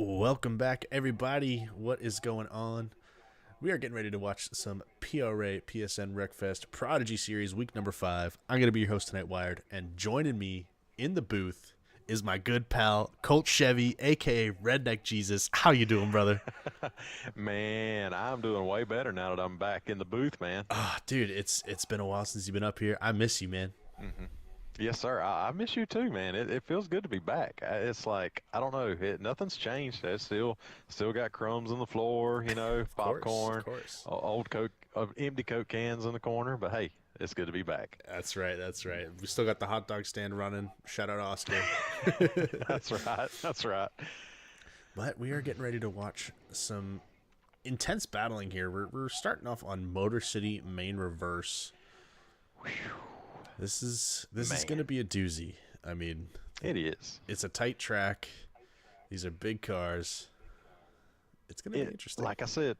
Welcome back, everybody. What is going on? We are getting ready to watch some PRA PSN Wreckfest Prodigy Series week number 5. I'm going to be your host tonight, Wired, and joining me in the booth is my good pal, Colt Chevy, a.k.a. Redneck Jesus. How you doing, brother? Man, I'm doing way better now that I'm back in the booth, man. Ah, dude, it's been a while since you've been up here. I miss you, man. hmm Yes, sir. I miss you too, man. It feels good to be back. It's like I don't know, nothing's changed. It's still got crumbs on the floor, Of course, of popcorn, course. old Coke, empty Coke cans in the corner. But hey, it's good to be back. That's right, that's right. We still got the hot dog stand running. Shout out Oscar. That's right. That's right. But we are getting ready to watch some intense battling here. We're starting off on Motor City Main Reverse. This is going Man, to be a doozy. I mean, it is. it's a tight track. These are big cars. It's going to be It interesting. like I said,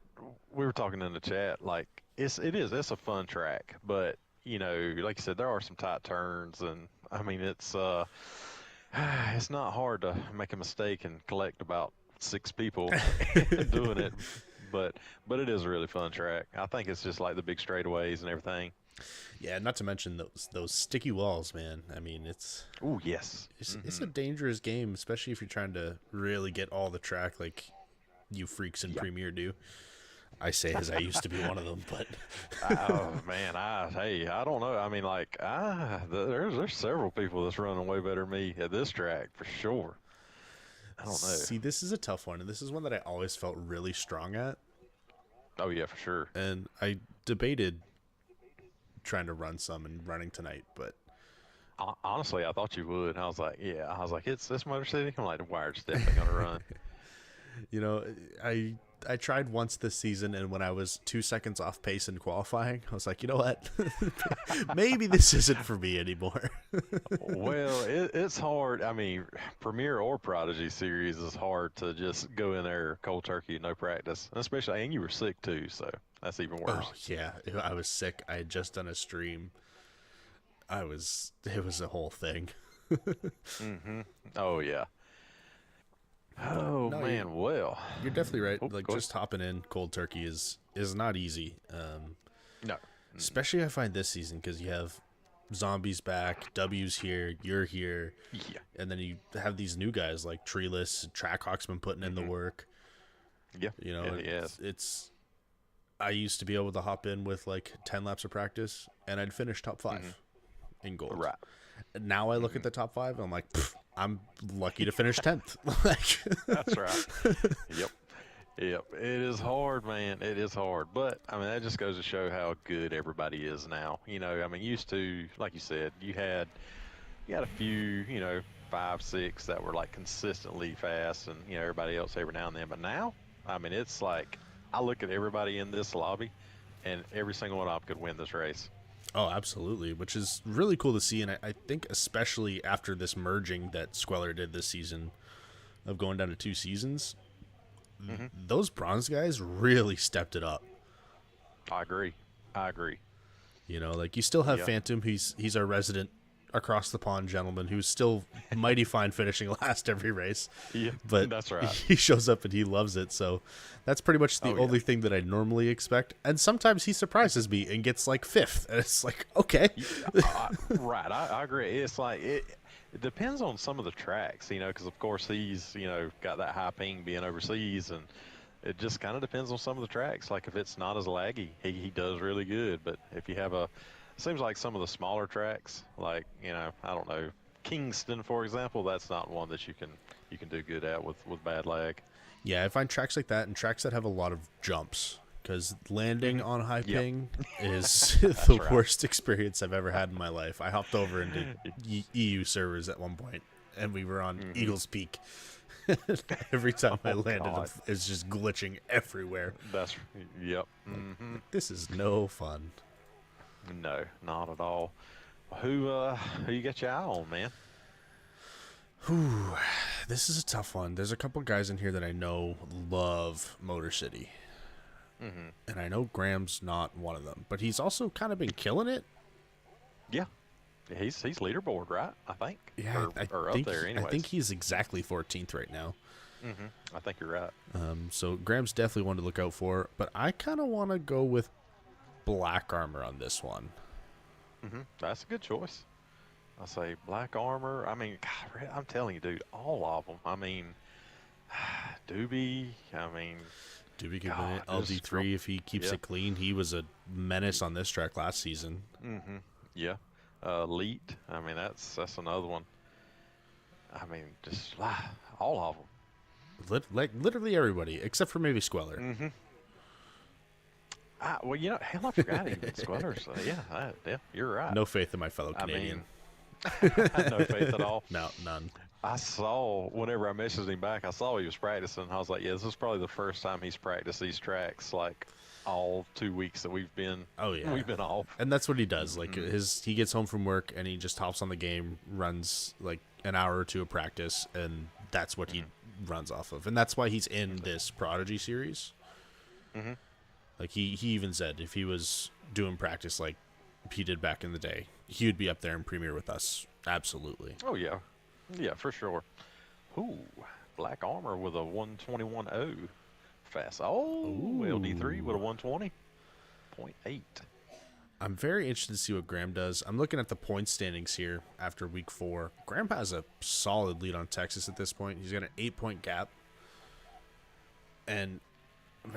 we were talking in the chat. Like it's a fun track, but like you said, there are some tight turns, and I mean it's not hard to make a mistake and collect about six people doing it, but it is a really fun track. I think it's just like the big straightaways and everything. Yeah, not to mention those sticky walls, man. I mean, it's Oh yes. it's it's a dangerous game, especially if you're trying to really get all the track like you freaks in Yeah. Premiere do. I say as I used to be one of them, but Oh man, I don't know. I mean, like there's several people that's running way better than me at this track for sure. I don't know. see, this is a tough one, and this is one that I always felt really strong at, Oh yeah, for sure. and I debated trying to run some and running tonight, but Honestly, I thought you would. I was like, yeah. I was like, it's Motor City. I'm like, the Wired's definitely gonna run. you know, I tried once this season, and when I was 2 seconds off pace in qualifying, I was like, you know what, maybe this isn't for me anymore. Well, it's hard. I mean, Premier or Prodigy series is hard to just go in there cold turkey, no practice, and you were sick too, so that's even Oh worse. yeah, I was sick. I had just done a stream. It was a whole thing. hmm Oh yeah. But Oh no, man. Well, you're definitely right. oh, Like go ahead. just hopping in cold turkey is not easy. No. Mm, Especially I find this season because you have zombies back, W's here, you're here, yeah. and then you have these new guys like Treeless, Trackhawk's been putting in the hmm work. Yeah. You know, Yeah. Yes. it's I used to be able to hop in with like 10 laps of practice and I'd finish top 5 hmm in gold. Right. Now I look hmm at the top 5 and I'm like, "Pfft, I'm lucky to finish 10th. like, That's right. Yep. Yep, it is hard, man. It is hard, but I mean that just goes to show how good everybody is now. I mean, used to, like you said, you had a few, five, six that were like consistently fast, and everybody else every now and then. But now, I mean, it's like I look at everybody in this lobby, and every single one of them could win this race. Oh, absolutely, which is really cool to see. And I think especially after this merging that Squeller did this season of going down to 2 seasons, hmm those bronze guys really stepped it up. I agree. I agree. You know, like you still have Yep. Phantom. He's our resident across the pond gentleman who's still mighty fine finishing last every race, Yeah, but that's right. he shows up and he loves it. So that's pretty much the Oh yeah. only thing that I normally expect. And sometimes he surprises me and gets like 5th, and it's like, okay. Right, I agree. It's like it depends on some of the tracks, because of course he's got that high ping being overseas, and it just kind of depends on some of the tracks. Like if it's not as laggy, he does really good. But if you have seems like some of the smaller tracks, like I don't know, Kingston for example, that's not one that you can do good at with bad lag. Yeah, I find tracks like that and tracks that have a lot of jumps because landing on high Yep, ping is that's the right. worst experience I've ever had in my life. I hopped over into EU servers at one point and we were on hmm Eagles Peak. Every time I Oh landed, God, it's just glitching everywhere. that's yep. Like, hmm this is no fun. No, not at all. Who you got your eye on, man? Whew, this is a tough one. There's a couple guys in here that I know love Motor City, hmm and I know Graham's not one of them, but he's also kind of been killing it. Yeah, he's leaderboard, right? I think, Yeah, or up there, I anyways. think he's exactly 14th right now. I think you're right. So Graham's definitely one to look out for, but I kind of want to go with black armor on this one. That's a good choice. I say black armor. I mean, God, I'm telling you, dude, all of them. I mean, Doobie. I mean, Doobie could win it. God, LD3 if he keeps it clean. He was a menace on this track last season. Yeah. Leet. I mean, that's another one. I mean, just all of them. Like literally everybody, except for maybe Squeller. Well, hell, I forgot even Squellers. Yeah, you're right. No faith in my fellow Canadian. No faith at all. No, none. I saw, whenever I messaged him back, I saw he was practicing. I was like, yeah, this is probably the first time he's practiced these tracks, like, all 2 weeks that we've been we've been off. And that's what he does. Like, he gets home from work, and he just hops on the game, runs, like, an hour or two of practice, and that's what he runs off of. And that's why he's in this Prodigy series. Like, he even said if he was doing practice like he did back in the day, he would be up there in Premier with us. Absolutely. Oh, yeah. Yeah, for sure. Ooh, black armor with a 121.0 fast. Oh, LD3 with a 120.8. I'm very interested to see what Graham does. I'm looking at the point standings here after week 4. Graham has a solid lead on Texas at this point. He's got an 8-point gap. And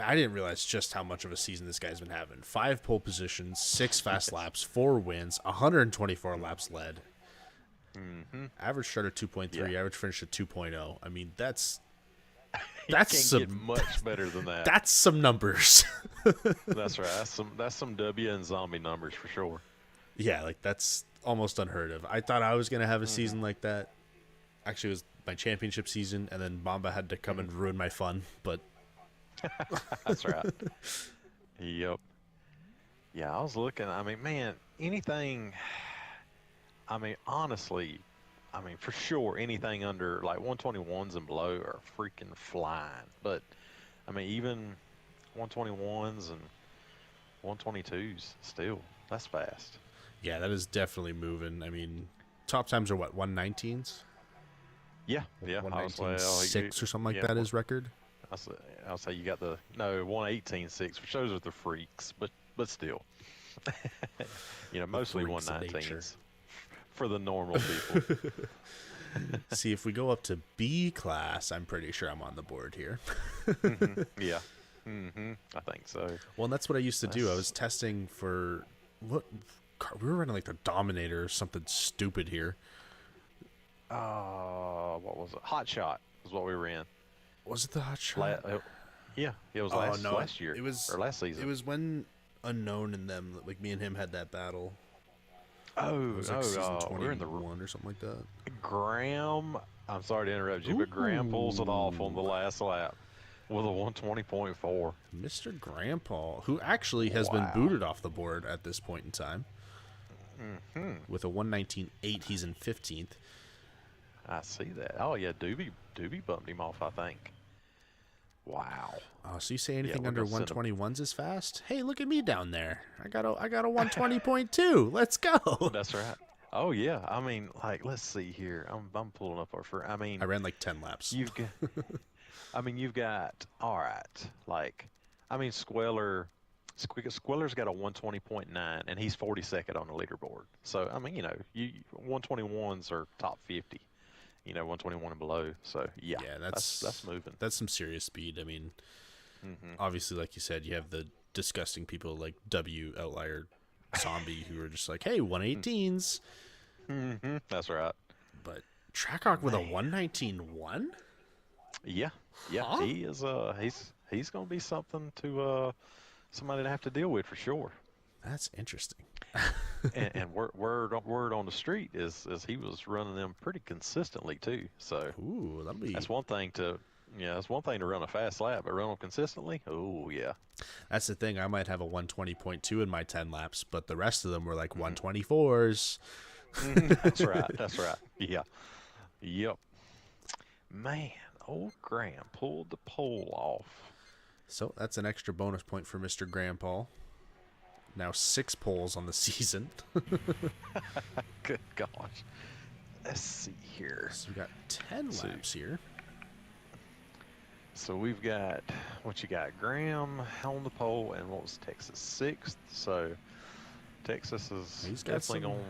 I didn't realize just how much of a season this guy's been having. 5 pole positions, 6 fast laps, 4 wins, 124 laps led. Average start at 2.3, average finish at 2.0. I mean, that's some, get much better than that. That's some numbers. That's right. That's some W and zombie numbers for sure. Yeah, like that's almost unheard of. I thought I was gonna have a season like that. Actually, it was my championship season, and then Bamba had to come and ruin my fun. But that's right. Yep. Yeah, I was looking. I mean, man, anything. I mean, honestly, for sure, anything under like 121s and below are freaking flying. But, I mean, even 121s and 122s still, that's fast. Yeah, that is definitely moving. I mean, top times are what, 119s? Yeah, yeah. 119.6 or something like that is record. I'll say you got 118.6, which those are the freaks, but still. Mostly 119s. For the normal people. See, if we go up to B class, I'm pretty sure I'm on the board here. Yeah. I think so. Well, and that's what I used to do. I was testing for we were running like the Dominator or something stupid here. What was it? Hot Shot was what we were in. Was it the Hot Shot? Yeah, it was last year. It was or last season. It was when Unknown and them, like me and him, had that battle. Season 21 or something like that. Graham, I'm sorry to interrupt you, but Graham pulls it off on the last lap with a 120.4. Mr. Grandpa, who actually has been booted off the board at this point in time. With a 119.8, he's in 15th. I see that. Oh, yeah, Doobie bumped him off, I think. Wow. So you say anything under 121s is fast? Hey, look at me down there. I got a 120.2. Let's go. That's right. Oh yeah. I mean, like, let's see here. I'm pulling up I ran like 10 laps. You've got all right. Like, Squeller's got a 120.9 and he's 42nd on the leaderboard. So, 121s are top 50. 121 and below. So yeah, that's moving. That's some serious speed. I mean, obviously, like you said, you have the disgusting people like W Outlier Zombie who are just like, hey, 118s. That's right. But Trackhawk with a 119.1? Yeah. Huh? He is. He's going to be something to somebody to have to deal with for sure. That's interesting. and word on the street is he was running them pretty consistently too. So that's one thing to run a fast lap, but run them consistently. Oh yeah, that's the thing. I might have a 120.2 in my 10 laps, but the rest of them were like 124s. That's right. Yeah, yep. Man, old Graham pulled the pole off. So that's an extra bonus point for Mr. Grandpa. Now 6 poles on the season. Good gosh. Let's see here. So we got 10 laps here. So we've got what you got, Graham on the pole, and what was Texas sixth? So Texas is He's got definitely some. going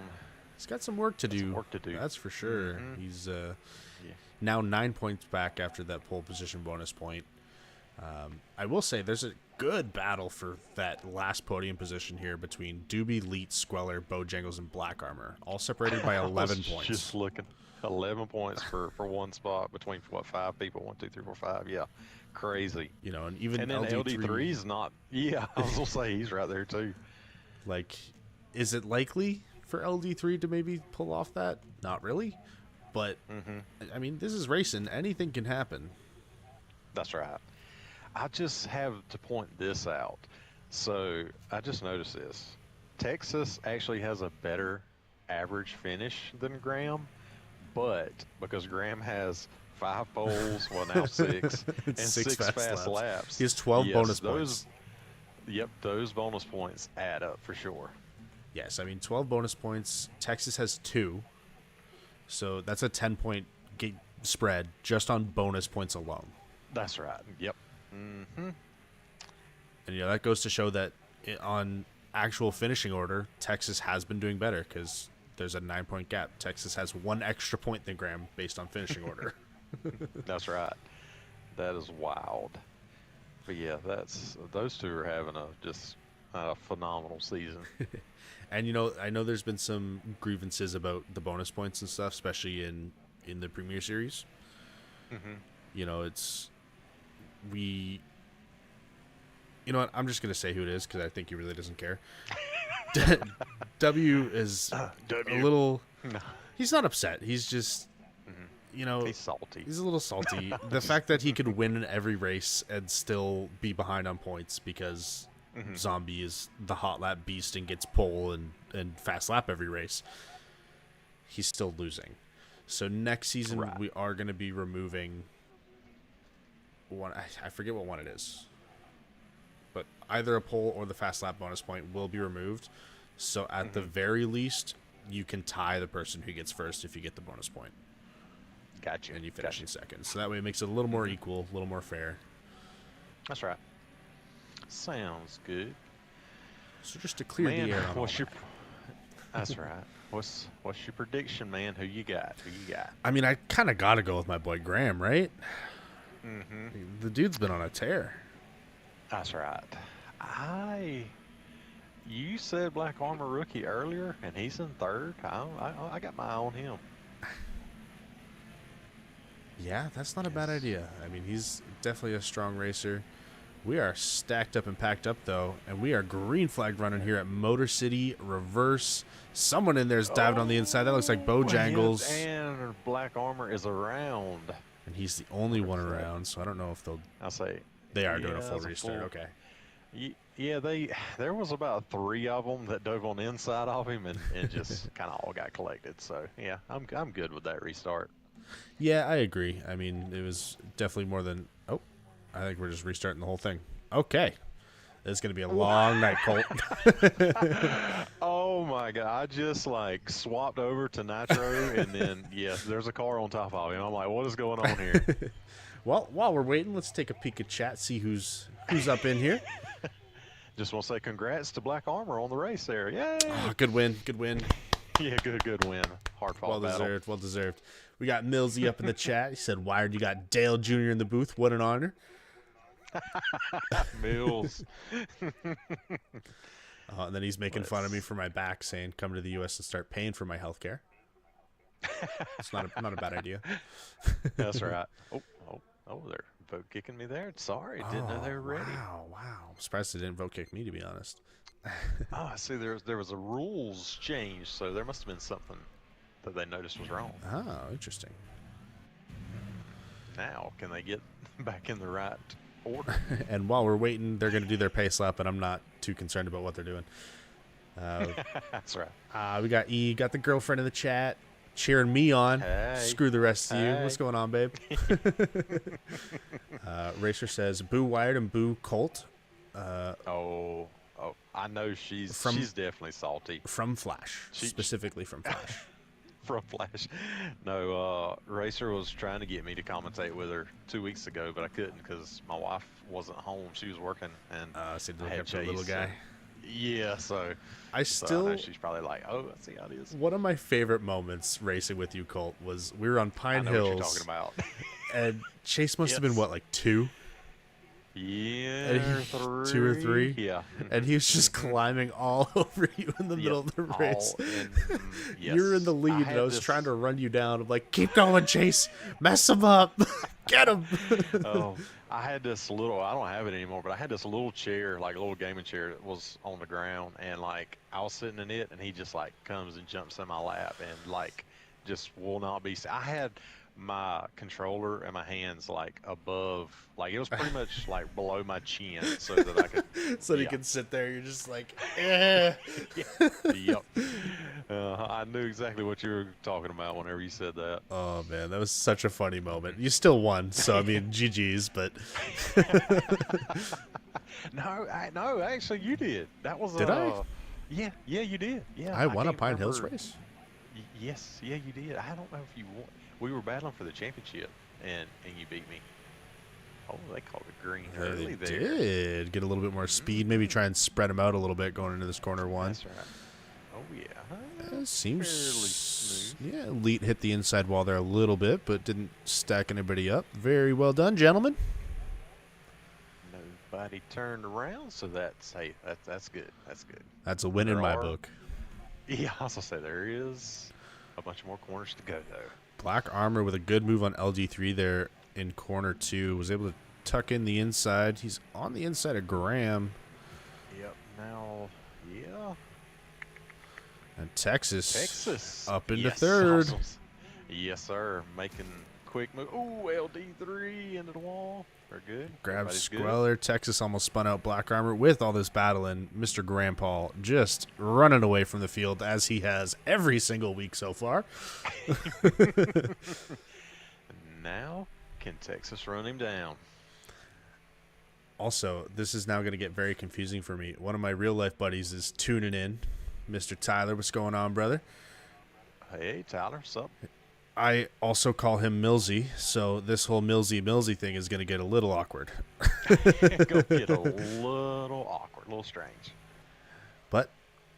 He's got some work to some do. work to do. That's for sure. Mm-hmm. He's Yeah. now 9 points back after that pole position bonus point. I will say there's a good battle for that last podium position here between Doobie, Leet, Squeller, Bojangles, and Black Armor, all separated by 11 points. Just looking, 11 points for one spot between what, 5 people? 1, 2, 3, 4, 5. Yeah, crazy. You know, and even And then LD3 is not. Yeah, I was gonna say he's right there too. Like, is it likely for LD3 to maybe pull off that? Not really, but I mean, this is racing. Anything can happen. That's right. I just have to point this out. So I just noticed this. Texas actually has a better average finish than Graham, but because Graham has 5 poles, well now 6, and 6 fast laps. He has 12 bonus points. Yep, those bonus points add up for sure. Yes, I mean 12 bonus points. Texas has 2, so that's a 10-point spread just on bonus points alone. That's right. Yep. Mm-hmm. And you know that goes to show that on actual finishing order, Texas has been doing better because there's a 9-point gap. Texas has 1 extra point than Graham based on finishing order. That's right. That is wild. But yeah, those two are having a phenomenal season. And you know, I know there's been some grievances about the bonus points and stuff, especially in the Premier Series. Mm-hmm. You know, you know what? I'm just gonna say who it is because I think he really doesn't care. W is a little. No. He's not upset. He's just, you know, he's salty. He's a little salty. The fact that he could win in every race and still be behind on points because Zombie is the hot lap beast and gets pole and fast lap every race. He's still losing. So next season we are going to be removing one. I forget what one it is, but either a pole or the fast lap bonus point will be removed. So at the very least, you can tie the person who gets first if you get the bonus point. Gotcha. And you finish in second. So that way it makes it a little more equal, a little more fair. That's right. Sounds good. So just to clear the air on That's right. What's your prediction, man? Who you got? I mean, I kind of got to go with my boy Graham, right? Mm-hmm. The dude's been on a tear. That's right. You said Black Armor rookie earlier, and he's in third. I got my eye on him. Yeah, that's not a bad idea. I mean, he's definitely a strong racer. We are stacked up and packed up, though, and we are green flag running here at Motor City Reverse. Someone in there is diving on the inside. That looks like Bojangles. And Black Armor is around. And he's the only one around, so I don't know if I'll say they are doing a full restart. Okay. Yeah, there was about 3 of them that dove on the inside of him and just kind of all got collected. So yeah, I'm good with that restart. Yeah, I agree. I mean, it was definitely more than. Oh, I think we're just restarting the whole thing. Okay, it's gonna be a long night, Colt. Oh my god! I just swapped over to Nitro, and then yes, there's a car on top of him. I'm like, what is going on here? Well, while we're waiting, let's take a peek at chat, see who's up in here. Just want to say congrats to Black Armor on the race there. Yay! Oh, good win. Yeah, good win. Hard fought battle. Well deserved. We got Millsy up in the chat. He said, "Wired, you got Dale Jr. in the booth. What an honor." Mills. And then he's making fun of me for my back, saying, "Come to the U.S. and start paying for my health care." It's not a bad idea. That's right. Oh, they're vote kicking me there. Sorry, didn't know they were ready. Wow. I'm surprised they didn't vote kick me, to be honest. I see. There was a rules change, so there must have been something that they noticed was wrong. Oh, interesting. Now, can they get back in the right order? And while we're waiting, they're going to do their pace lap, and I'm not too concerned about what they're doing. That's right. We got got the girlfriend in the chat, cheering me on. Hey. Screw the rest of you. What's going on, babe? Racer says, "Boo Wired and boo Colt." I know she's definitely salty. From Flash, specifically from Flash. Pro Flash. No, Racer was trying to get me to commentate with her 2 weeks ago, but I couldn't because my wife wasn't home. She was working, and So I look had after the little Chase. guy. Yeah, so I I know still she's probably like, oh, I see how it is. One of my favorite moments racing with you, Colt, was we were on I Pine know what you're Hills, talking about. and Chase must have been Yes. what, like 2? And Yeah, he, 2 or 3, Yeah. and he was just climbing all over you in the Yep. middle of the race. All in. Yes. You were in the I lead, and had I was this. trying to run you down. I'm like, keep going, Chase, mess him up, get him. Oh, I had this little. I don't have it anymore, but I had this little chair, like a little gaming chair, that was on the ground, and like I was sitting in it, and he just like comes and jumps in my lap, and like just will not be. I had my controller and my hands like above, like it was pretty much like below my chin, so that I could. So that he Yeah. can sit there. You're just like, eh. Yep. I knew exactly what you were talking about whenever you said that. Oh man, that was such a funny moment. You still won, so I mean, GG's. But No, actually, you did. That was Did I? Yeah, you did. Yeah, I won a can't Pine Hills remember. race. Yes, yeah, you did. I don't know if you won. We were battling for the championship, and you beat me. Oh, they called it green early They there. did get a little bit more speed. Maybe try and spread them out a little bit going into this corner 1. That's right. Oh yeah. Seems Fairly smooth. yeah. Elite hit the inside wall there a little bit, but didn't stack anybody up. Very well done, gentlemen. Nobody turned around, so that's that's good. That's good. That's a win in There my are- book. Yeah, I was gonna say there is a bunch more corners to go though. Black Armor with a good move on LG3 there in corner 2. Was able to tuck in the inside. He's on the inside of Graham. Yep. Now, yeah. And Texas up into Yes, 3rd. awesome. Yes, sir. Making quick move. Ooh, LD3 into the wall. We're good. Grabs Everybody's good. Squeller. Texas almost spun out Black Armor with all this battling. Mr. Grandpa just running away from the field as he has every single week so far. Now, can Texas run him down? Also, this is now going to get very confusing for me. One of my real life buddies is tuning in. Mr. Tyler, what's going on, brother? Hey, Tyler, what's up? I also call him Millsy, so this whole Millsy thing is going to get a little awkward. Go get a little awkward, a little strange. But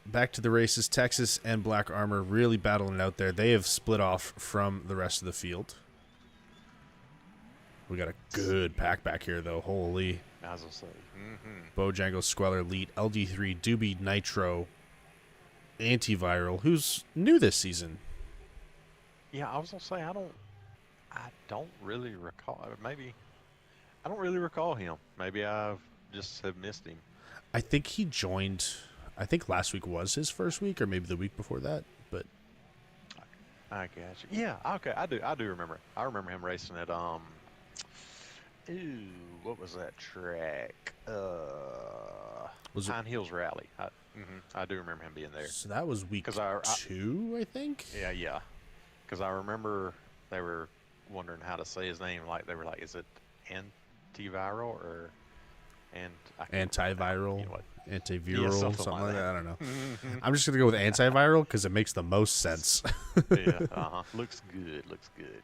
back to the races. Texas and Black Armor really battling it out there. They have split off from the rest of the field. We got a good pack back here, though. Holy. As I say. Bojangles, Squeller, Elite, LD3, Doobie, Nitro, Antiviral, who's new this season. Yeah, I was gonna say I don't really recall. Maybe I don't really recall him. Maybe I just have missed him. I think he joined. I think last week was his first week, or maybe the week before that. But I got you. Yeah, okay, I do remember. I remember him racing at ooh, what was that track? Was it? Pine Hills Rally. I do remember him being there. So that was week 'Cause I 2, I think. Yeah. Because I remember they were wondering how to say his name. Like they were like, is it antiviral or Antiviral, You know what? antiviral, something something like like that. that. I don't know. I'm just gonna go with antiviral because it makes the most sense. Yeah, looks good. Looks good.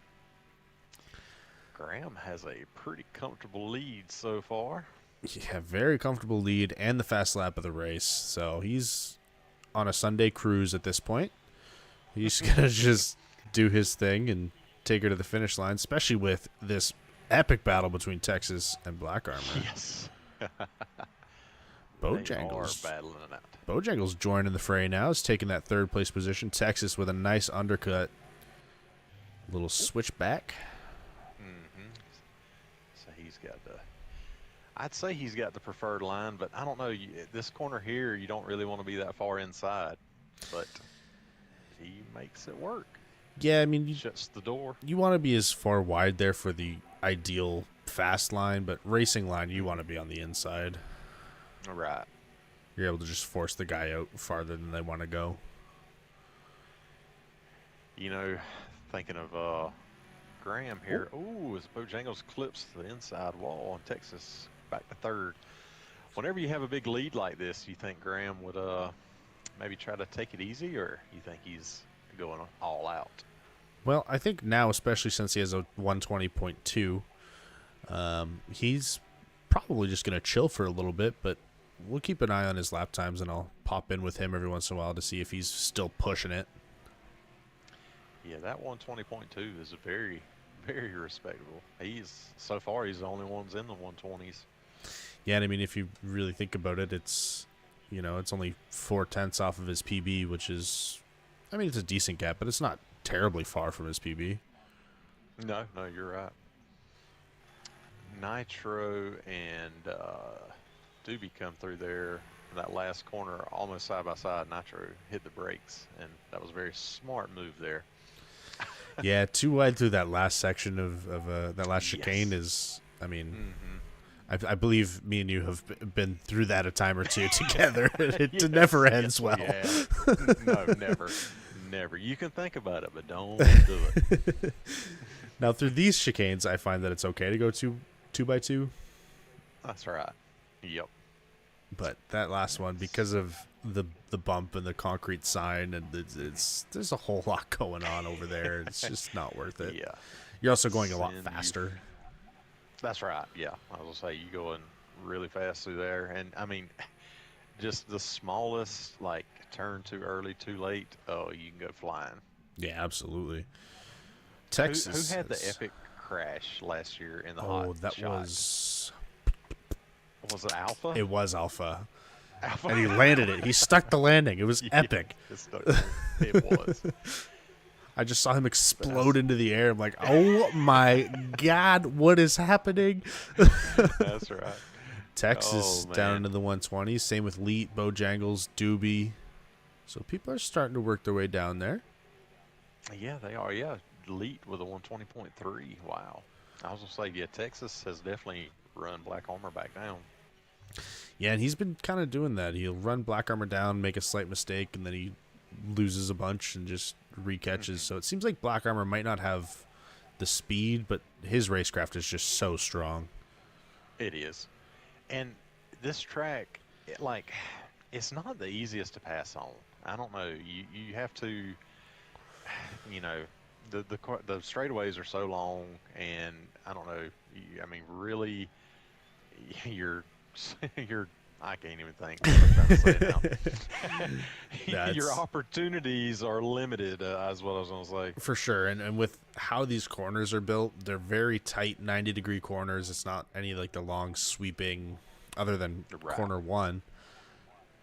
Graham has a pretty comfortable lead so far. Yeah, very comfortable lead and the fast lap of the race. So he's on a Sunday cruise at this point. He's gonna just do his thing and take her to the finish line, especially with this epic battle between Texas and Black Armor. Yes. Bojangles. They are battling it out. Bojangles joining the fray now. Is taking that 3rd place position. Texas with a nice undercut. Little switchback. So he's got the. I'd say he's got the preferred line, but I don't know. This corner here, you don't really want to be that far inside, but he makes it work. Yeah, I mean, Shuts the door. you want to be as far wide there for the ideal fast line, but racing line, you want to be on the inside. Right. You're able to just force the guy out farther than they want to go. You know, thinking of Graham here. Ooh, as Bojangles clips the inside wall on Texas back to 3rd. Whenever you have a big lead like this, you think Graham would maybe try to take it easy, or you think he's going all out. Well, I think now, especially since he has a 120.2, he's probably just going to chill for a little bit, but we'll keep an eye on his lap times, and I'll pop in with him every once in a while to see if he's still pushing it. Yeah, that 120.2 is very, very respectable. So far, he's the only ones in the 120s. Yeah, and I mean, if you really think about it, it's only 0.4 off of his PB, which is, I mean, it's a decent gap, but it's not terribly far from his PB. No, you're right. Nitro and Doobie come through there. That last corner, almost side by side. Nitro hit the brakes, and that was a very smart move there. Yeah, too wide through that last section of that last chicane is, I mean, I believe me and you have been through that a time or two together. It never ends well. Yeah. No, never. You can think about it, but don't do it. Now, through these chicanes, I find that it's okay to go two by two. That's right. Yep. But that last one, because of the bump and the concrete sign, and there's a whole lot going on over there. It's just not worth it. Yeah. You're also going a lot faster. That's right. Yeah. I was gonna say you going really fast through there, and I mean, just the smallest turn too early, too late. Oh, you can go flying. Yeah, absolutely. Texas. Who had the epic crash last year in the hot that shot? Was it Alpha? It was Alpha. And he landed it. He stuck the landing. It was epic. It was. I just saw him explode into the air. I'm like, oh my God, what is happening? That's right. Texas down into the 120s. Same with Leet, Bojangles, Doobie. So people are starting to work their way down there. Yeah, they are. Yeah, Leet with a 120.3. Wow. I was going to say, yeah, Texas has definitely run Black Armor back down. Yeah, and he's been kind of doing that. He'll run Black Armor down, make a slight mistake, and then he loses a bunch and just recatches. So it seems like Black Armor might not have the speed, but his racecraft is just so strong. It is. And this track, it's not the easiest to pass on. I don't know. You have to, the straightaways are so long, and I don't know. Really, you're I can't even think what I'm trying to say now. Your opportunities are limited, is what I was going to say. For sure. And with how these corners are built, they're very tight 90-degree corners. It's not any the long sweeping, other than corner one.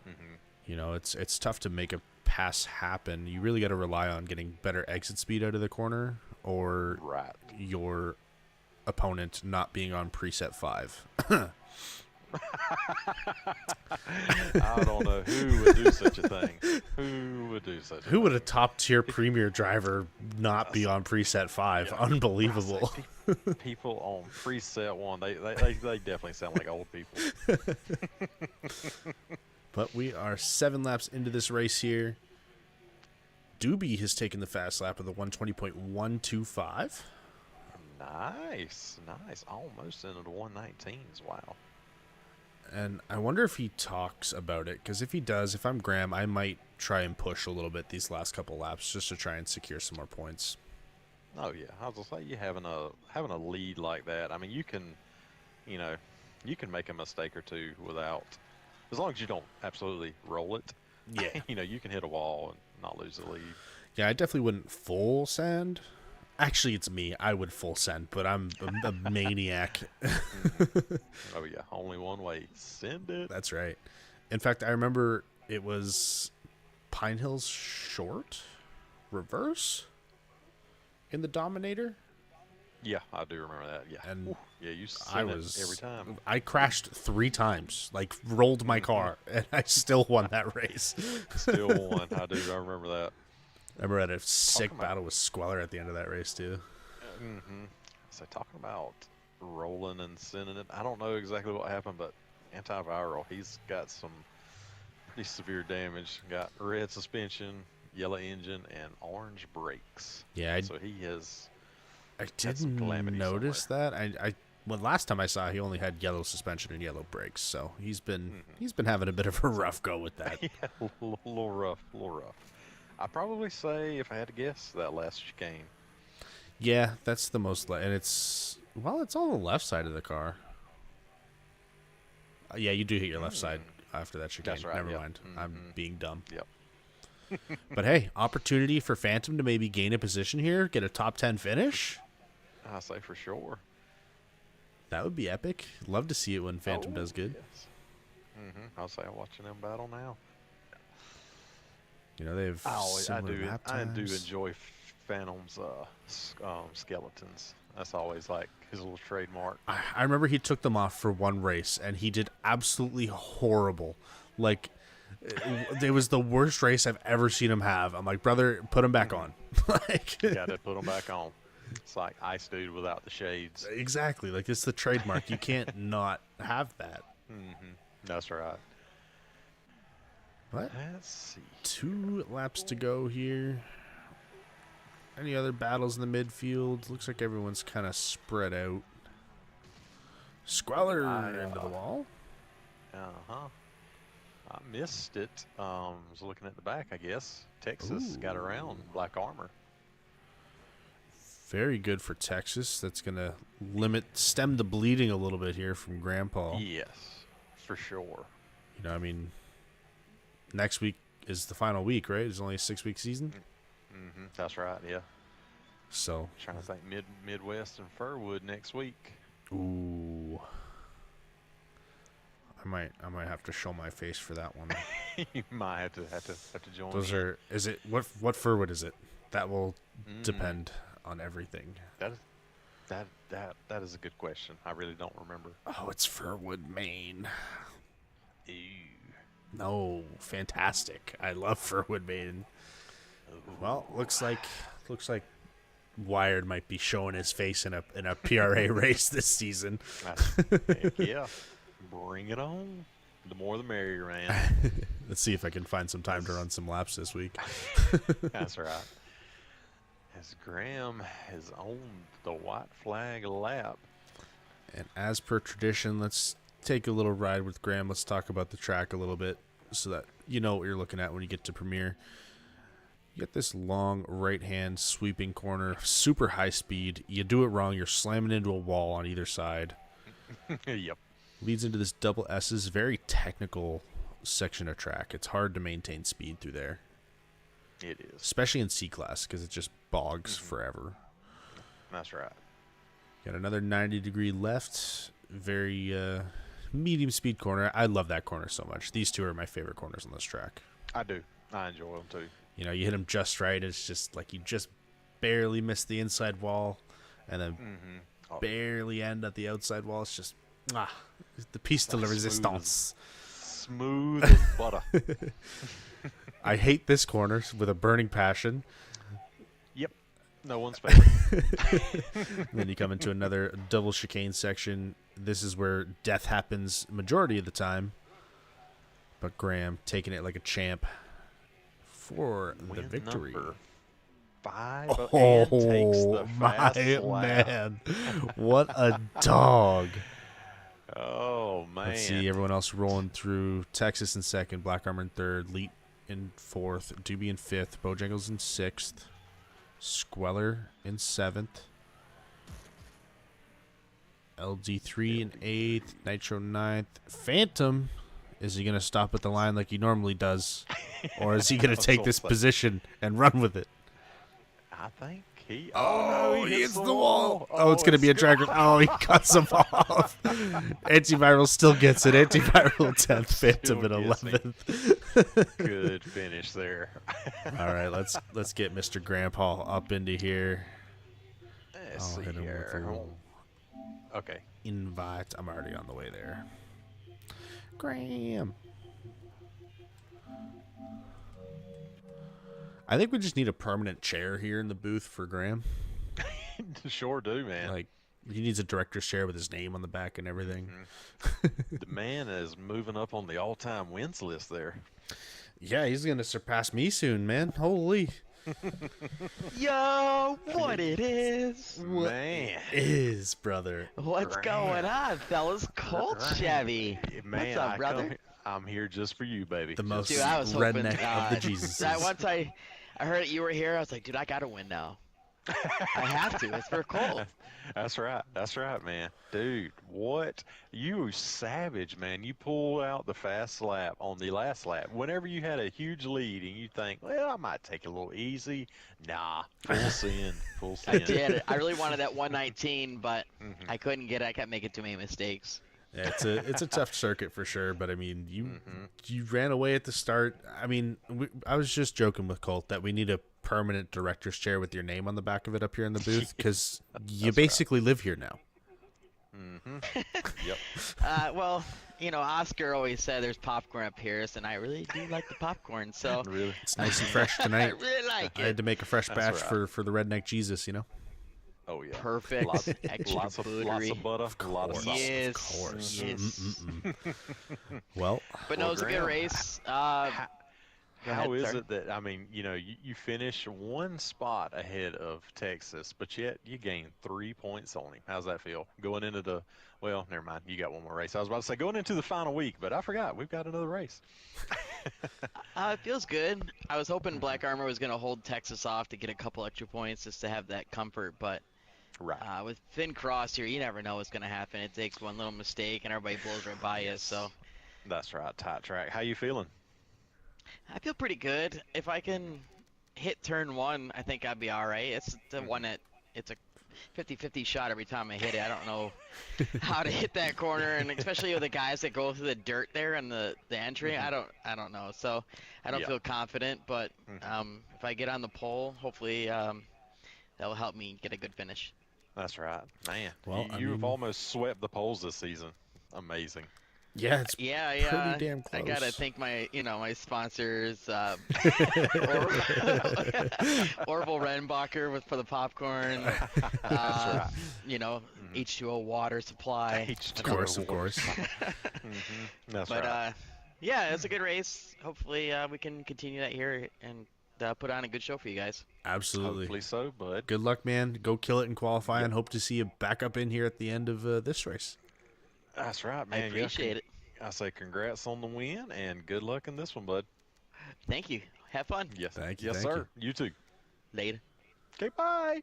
Mm-hmm. It's tough to make a pass happen. You really got to rely on getting better exit speed out of the corner, or your opponent not being on preset 5. I don't know who would do such a thing. Who would a top tier premier driver not be on preset 5? Yeah. Unbelievable. People on preset 1, they definitely sound like old people. But we are 7 laps into this race here. Doobie has taken the fast lap of the 120.125. Nice. Almost into the 119s. Wow. And I wonder if he talks about it, because if he does, if I'm Graham, I might try and push a little bit these last couple laps just to try and secure some more points. Oh yeah, I was gonna say, you having a lead like that. I mean, you can make a mistake or two without, as long as you don't absolutely roll it. Yeah. You can hit a wall and not lose the lead. Yeah, I definitely wouldn't full send. Actually, it's me. I would full send, but I'm a maniac. Oh, yeah. Only one way. Send it. That's right. In fact, I remember it was Pine Hills short reverse in the Dominator. Yeah, I do remember that. Yeah. And yeah, you send it every time. I crashed 3 times, rolled my car, and I still won that race. Still won. I remember that. I remember I had a sick battle with Squeller at the end of that race, too. Mm-hmm. So talking about rolling and sending it, I don't know exactly what happened, but Antiviral, he's got some pretty severe damage. Got red suspension, yellow engine, and orange brakes. Yeah. So he has... I didn't notice that. Last time I saw, he only had yellow suspension and yellow brakes, so he's been having a bit of a rough go with that. Yeah, a little rough. I'd probably say, if I had to guess, that last chicane. Yeah, that's the most, and it's it's on the left side of the car. Yeah, you do hit your left side after that chicane. That's right. Never Yep. mind, I'm being dumb. Yep. But hey, opportunity for Phantom to maybe gain a position here, get a top 10 finish. I say for sure. That would be epic. Love to see it when Phantom does good. Yes. I'll say I'm watching them battle now. You know, they have I do times. enjoy Phantom's skeletons. That's always like his little trademark. I remember he took them off for one race, and he did absolutely horrible. Like, it was the worst race I've ever seen him have. I'm like, brother, put them back on. Like, Got to put them back on. It's like Ice Dude without the shades. exactly. Like, it's the trademark. You can't not have that. That's right. What? Let's see. 2 laps to go here. Any other battles in the midfield? Looks like everyone's kind of spread out. Squeller into the wall. I missed it. Was looking at the back, I guess. Texas got around Black Armor. Very good for Texas. That's going to stem the bleeding a little bit here from Grandpa. Yes, for sure. You know, I mean, next week is the final week, right? It's only a 6-week season. That's right, yeah. So, Trying to think Midwest and Furwood next week. ooh. I might have to show my face for that one. You might have to join. Those in. are, is it, what Furwood is it? That will depend on everything. That is a good question. I really don't remember. Oh, it's Furwood, Maine. Ew. No, fantastic. I love Furwood, Maine. Well, looks like Wired might be showing his face in a PRA race this season. Heck yeah. Bring it on. The more the merrier, man. Let's see if I can find some time to run some laps this week. That's right. As Graham has owned the white flag lap. And as per tradition, let's take a little ride with Graham. Let's talk about the track a little bit so that you know what you're looking at when you get to Premiere. You get this long right-hand sweeping corner, super high speed. You do it wrong, you're slamming into a wall on either side. Yep. Leads into this double S's, very technical section of track. It's hard to maintain speed through there. It is. Especially in C-Class, because it just bogs forever. That's right. Got another 90-degree left. Very medium speed corner. I love that corner so much. These two are my favorite corners on this track. I do. I enjoy them too. You know, you hit them just right. It's just like you just barely miss the inside wall and then barely end at the outside wall. It's just, the piece de la resistance. Smooth as butter. I hate this corner with a burning passion. Yep. No one's favorite. Then you come into another double chicane section. This is where death happens majority of the time. But Graham taking it like a champ for the victory. Number 5 and takes the fast lap. Man. What a dog. Oh, man. Let's see everyone else rolling through. Texas in second, Black Armor in third, Leet in fourth, Doobie in fifth, Bojangles in sixth, Squeller in seventh, LD3 in eighth, Nitro ninth. Phantom, is he going to stop at the line like he normally does? Or is he going to take this position and run with it? I think he... Oh, he hits the wall. Oh, it's going to be a drag. Oh, he cuts him off. Antiviral still gets it. Antiviral 10th, Phantom in 11th. Good finish there. All right, let's get Mr. Grandpa up into here. Let's see here. Okay. Invite. I'm already on the way there. Graham. I think we just need a permanent chair here in the booth for Graham. Sure do, man. Like, he needs a director's chair with his name on the back and everything. The man is moving up on the all-time wins list there. Yeah, he's going to surpass me soon, man. Holy. Yo, what it is? Man. Is, brother. What's going on, fellas? Colt Chevy. Man, What's up, brother? I'm here just for you, baby. The most Dude, I was hoping, redneck of the Jesus. Once I heard you were here. I was like, dude, I gotta win now. I have to. It's for Cole. That's right. That's right, man. Dude, what? You savage, man. You pulled out the fast lap on the last lap. Whenever you had a huge lead and you think, well, I might take it a little easy. Nah, full send. Full I send. did. I really wanted that 119, but Hmm. I couldn't get it. I kept making too many mistakes. Yeah, it's a tough circuit for sure, but I mean, Hmm. you ran away at the start. I mean, I was just joking with Colt that we need a permanent director's chair with your name on the back of it up here in the booth because you That's basically live here now. Hmm. Yep. Well, Oscar always said there's popcorn up here, and I really do like the popcorn. So Really? It's nice and fresh I tonight. really like I had it. to make a fresh That's batch right. for the redneck Jesus, you know. Oh, yeah. Perfect. Lots, Extra lots of buttery. butter, a lot of course. salt. Yes. Of course. Yes. Well, But no, Well, it was a good Graham, race. How, Go how ahead, is sorry. it that, I mean, you finish one spot ahead of Texas, but yet you gain 3 points on him? How's that feel? Going into well, never mind. You got one more race. I was about to say going into the final week, but I forgot. We've got another race. It feels good. I was hoping Black Armor was going to hold Texas off to get a couple extra points just to have that comfort, but Right. with Finn Cross here, you never know what's going to happen. It takes one little mistake and everybody blows right by you. So That's right. Tight track. How you feeling? I feel pretty good. If I can hit turn one, I think I'd be all right. It's the one that it's a 50-50 shot every time I hit it. I don't know how to hit that corner, and especially with the guys that go through the dirt there and the entry, I don't know. So I don't Yeah. feel confident, but Mhm. if I get on the pole, hopefully that'll help me get a good finish. That's right. Man, Well, I you've mean- almost swept the polls this season. Amazing. yeah, it's Yeah, pretty damn I close. gotta thank my, my sponsors, Orville Renbacher for the popcorn, That's right. H2O water supply. H2O. Of course. That's But right. yeah, it's a good race. Hopefully, we can continue that here and put on a good show for you guys. Absolutely. Hopefully so, bud. Good luck, man. Go kill it in qualifying. Yep. Hope to see you back up in here at the end of this race. That's right, I man. appreciate it. I say congrats on the win and good luck in this one, bud. Thank you. Have fun. Yes. Thank you, Yes, thank sir. You too. Later. Okay, bye.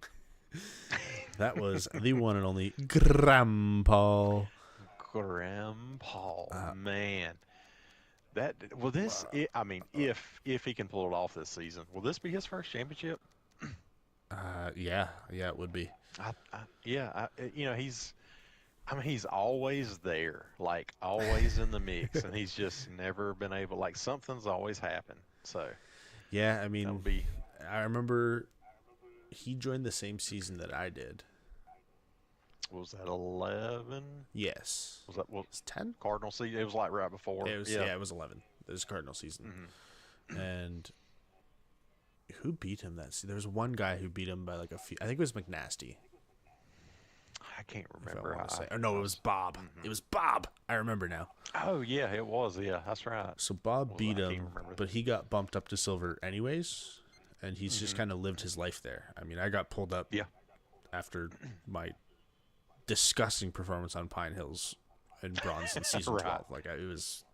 That was the one and only Grandpa. Grandpa, man. That will this I mean, if he can pull it off this season, will this be his first championship? Yeah, it would be. He's always there, like always in the mix, and he's just never been able. Like something's always happened. So Yeah, I that mean, would be I remember he joined the same season that I did. was that 11? Yes. Was that It's 10? Cardinal season? It was like right before. It was, yeah, it was 11. It was Cardinal season. And who beat him that season? There was one guy who beat him by like a few. I think it was McNasty. I can't If I remember. want to say. Or no, it was Bob. It was Bob. I remember now. Oh yeah, it was. Yeah, that's right. So Bob beat I can't him, remember. but he got bumped up to silver anyways, and he's just kind of lived his life there. I mean, I got pulled up Yeah. after my disgusting performance on Pine Hills in bronze in season Right. 12. Like it was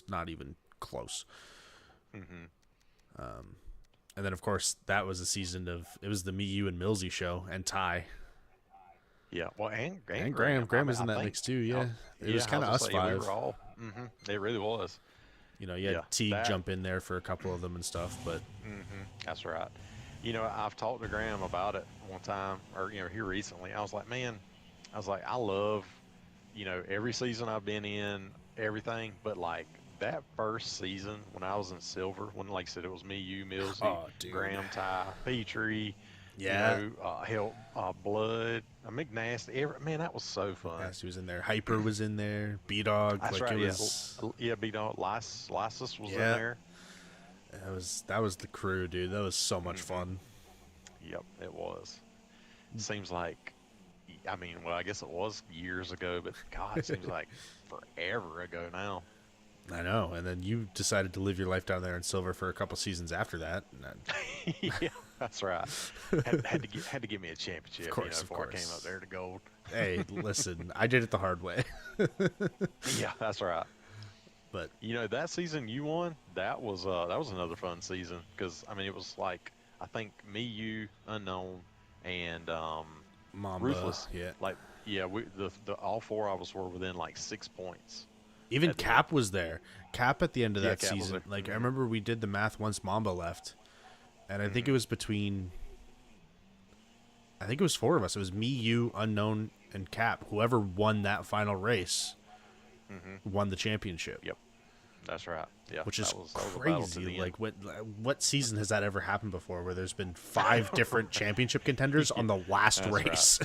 not even close. And then of course that was the season of it was the me, you, and Millsy show and Ty Yeah. Well, and and Graham. Graham I was in that think- mix too. Yeah, it was I kind of gonna us say, five. We were all. It really was. You know, you had Yeah, Teague that- jump in there for a couple of them and stuff, but That's right. I've talked to Graham about it one time, or here recently. I was like, man, I love, every season I've been in, everything, but like that first season when I was in silver, when like I said it was me, you, Millsy, Oh, dude. Graham, Ty, Petrie, Yeah. Blood, McNasty. Man, that was so fun. Nasty was in there. Hyper was in there. B Dog. That's Like right. it was. Yeah, B-Dog, Lysis was in Yeah. there. That was the crew, dude. That was so much fun. Yep, it was. Seems like, I guess it was years ago, but God, it seems like forever ago now. I know. And then you decided to live your life down there in silver for a couple seasons after that. Yeah, that's right. Had to give me a championship, course, of before I came course. up there to gold. Hey, listen, I did it the hard way. Yeah, that's right. But That season you won, that was another fun season because it was like I think me, you, Unknown, and Mamba, Ruthless. yeah. Like, yeah, the all four of us were within like 6 points Even at the end. Cap was there. Cap at the end of Yeah, that Cap was season. there. Like, I remember we did the math once Mamba left. And I think it was between... I think it was four of us. It was me, you, Unknown, and Cap. Whoever won that final race won the championship. Yep, that's right. Yeah, Which is that was a battle to crazy. the Like, end. what season has that ever happened before where there's been 5 different championship contenders on the last That's right. race?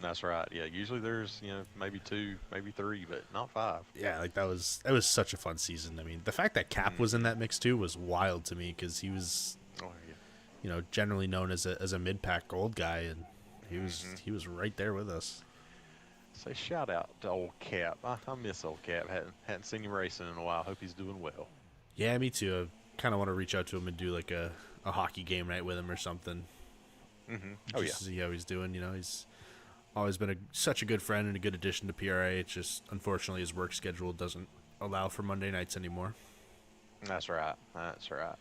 That's right. Yeah, usually there's maybe 2, maybe 3, but not 5. Yeah, like that was such a fun season. I mean, the fact that Cap was in that mix too was wild to me because he was, Oh yeah. generally known as a mid pack gold guy, and he was right there with us. Say shout out to old Cap. I miss old Cap. Hadn't seen him racing in a while. Hope he's doing well. Yeah, me too. I kind of want to reach out to him and do like a hockey game night with him or something. Oh Just to see how he's doing. He's always been such a good friend and a good addition to PRA. It's just unfortunately his work schedule doesn't allow for Monday nights anymore. That's right. That's right.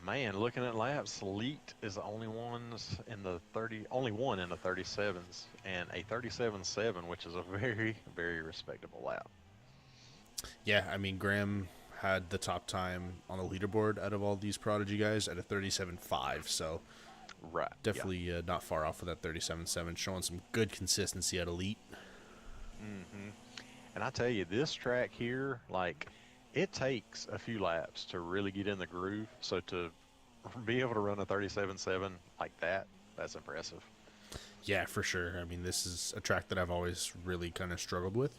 Man, looking at laps, Elite is the only one in the 37s, and a 37.7, which is a very, very respectable lap. Yeah, I mean Graham had the top time on the leaderboard out of all these Prodigy guys at a 37.5, so Right. definitely not far off of that 37.7, showing some good consistency at Elite. And I tell you, this track here, like, it takes a few laps to really get in the groove. So to be able to run a 37.7 like that's impressive. Yeah, for sure. I mean, this is a track that I've always really kind of struggled with.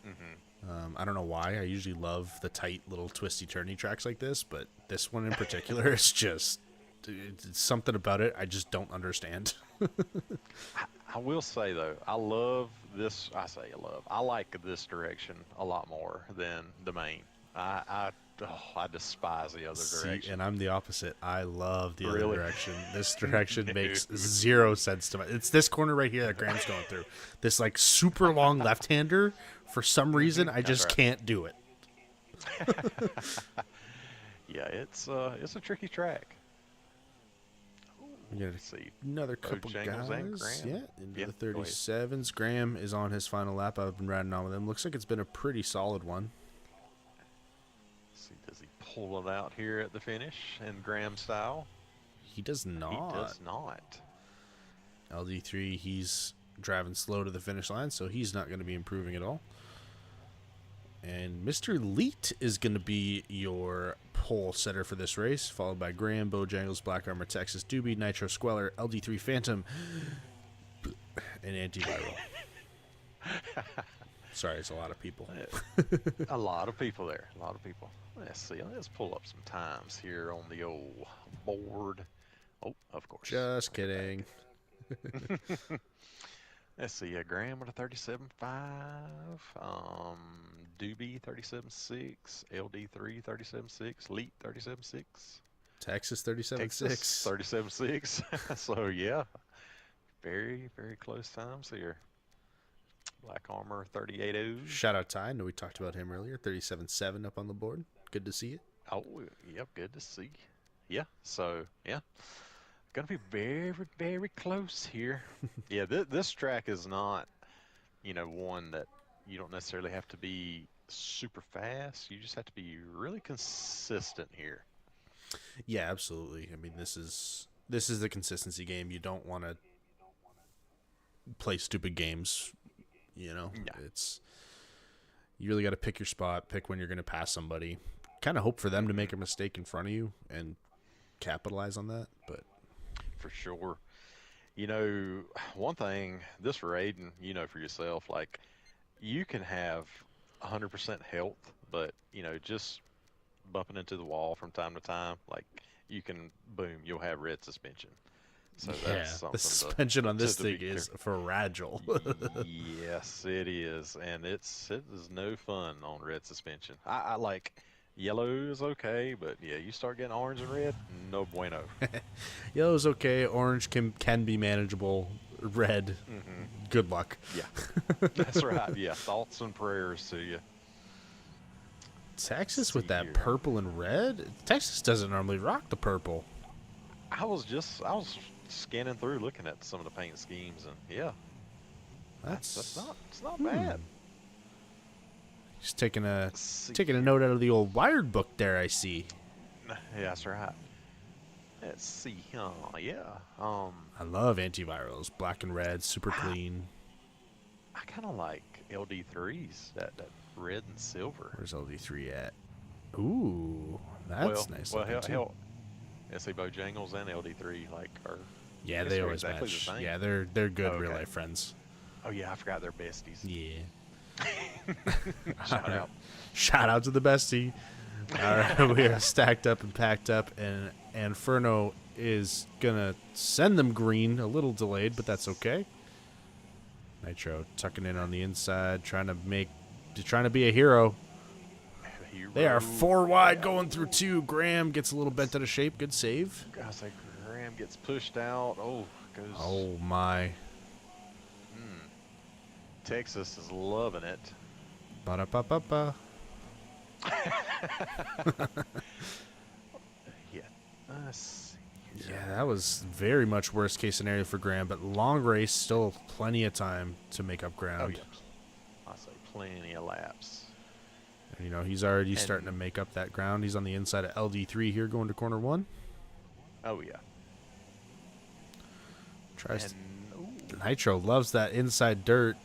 I don't know why. I usually love the tight little twisty turny tracks like this, but this one in particular is just it's something about it I just don't understand. I will say, though, I love this. I like this direction a lot more than the main. I despise the other See, direction. and I'm the opposite. I love the Really? other direction. This direction makes zero sense to me. It's this corner right here that Graham's going through. This like super long left-hander. For some reason, I just right. can't do it. Yeah, it's a tricky track. We got Let's see. another couple Bojangles and guys. Graham. Yeah, into Yeah, the go ahead. 37s. Graham is on his final lap. I've been riding on with him. Looks like it's been a pretty solid one. Let's see, does he pull it out here at the finish in Graham style? He does not. He does not. LD3, he's driving slow to the finish line, so he's not going to be improving at all. And Mr. Leet is going to be your pole setter for this race, followed by Graham, Bojangles, Black Armor, Texas Doobie, Nitro Squeller, LD3 Phantom, and Antiviral. Sorry, it's a lot of people. A lot of people there. A lot of people. Let's see. Let's pull up some times here on the old board. Oh, of course. Just kidding. Let's see. Graham with a 37.5. Doobie 37.6. LD3 37.6. Leet 37.6. Texas 37.6. Texas 37.6. So, yeah. Very, very close times here. Black Armor 38.0. Shout out Ty. I know we talked about him earlier. 37.7 up on the board. Good to see it. Oh, yep, good to see. Yeah, so, yeah. Gonna be very, very close here. Yeah, this track is not, one that you don't necessarily have to be super fast. You just have to be really consistent here. Yeah, absolutely. I mean, this is the consistency game. You don't want to play stupid games. Yeah. It's you really got to pick your spot, pick when you're going to pass somebody, kind of hope for them to make a mistake in front of you and capitalize on that. But For sure. One thing, this raid, and for yourself, like, you can have 100% health, but, just bumping into the wall from time to time, like, you'll have red suspension. So that's something the suspension on this thing is fragile. Yes, it is, and it is no fun on red suspension. I like yellow is okay, but yeah, you start getting orange and red, no bueno. Yellow's okay. Orange can be manageable. Red, good luck. Yeah, that's right. Yeah, thoughts and prayers to you. Texas with see that here. purple and red. Texas doesn't normally rock the purple. I was scanning through, looking at some of the paint schemes, and yeah, That's it's not bad. Just taking a Let's see taking a here. note out of the old Wired book there. I see. Yeah, that's right. Let's see. Yeah. I love antivirals, black and red, super clean. I kind of like LD3s, that red and silver. Where's LD3 at? Ooh, that's nice looking too. hell, SA Bojangles and LD3 are. Yeah, I guess they they're always exactly the match. same. Yeah, they're good Oh, real okay. life friends. Oh yeah, I forgot they're besties. Yeah. Shout out. Shout out to the bestie. All right, we are stacked up and packed up, and Inferno is gonna send them green. A little delayed, but that's okay. Nitro tucking in on the inside, trying to be a hero. They are 4 wide going through 2. Graham gets a little bent out of shape. Good save. I say Graham gets pushed out. Oh, goes. Oh my. Texas is loving it. Ba-da-ba-ba-ba. Yeah. Let's see. Yeah, that was very much worst case scenario for Graham, but long race, still plenty of time to make up Oh ground. yeah. I say plenty of laps. And, he's already starting to make up that ground. He's on the inside of LD3 here, going to corner 1. Oh yeah. Tries. And Nitro loves that inside dirt.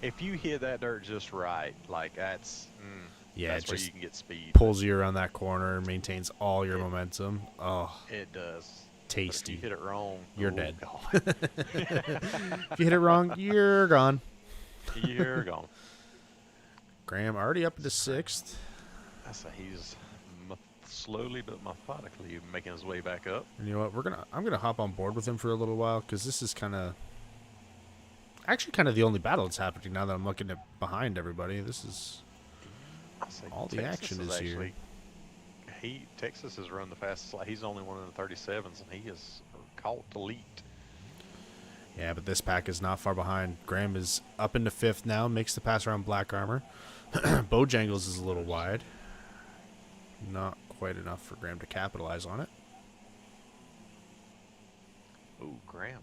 if you hit that dirt just right, that's Yeah, that's it where just you can get speed. pulls you around that corner, maintains all your momentum. Oh, It does. tasty. But if you hit it wrong, You're oh, dead. God. If you hit it wrong, you're gone. You're gone. Graham already up into 6th. I say he's slowly but methodically making his way back up. And you know what? I'm gonna hop on board with him for a little while because this is kind of the only battle that's happening now that I'm looking at behind everybody. This is I say all the Texas action is here. Texas has run the fastest. He's only one of the 37s, and he is caught elite. Yeah, but this pack is not far behind. Graham is up into 5th now, makes the pass around Black Armor. Bojangles is a little wide. Not quite enough for Graham to capitalize on it. Ooh, Graham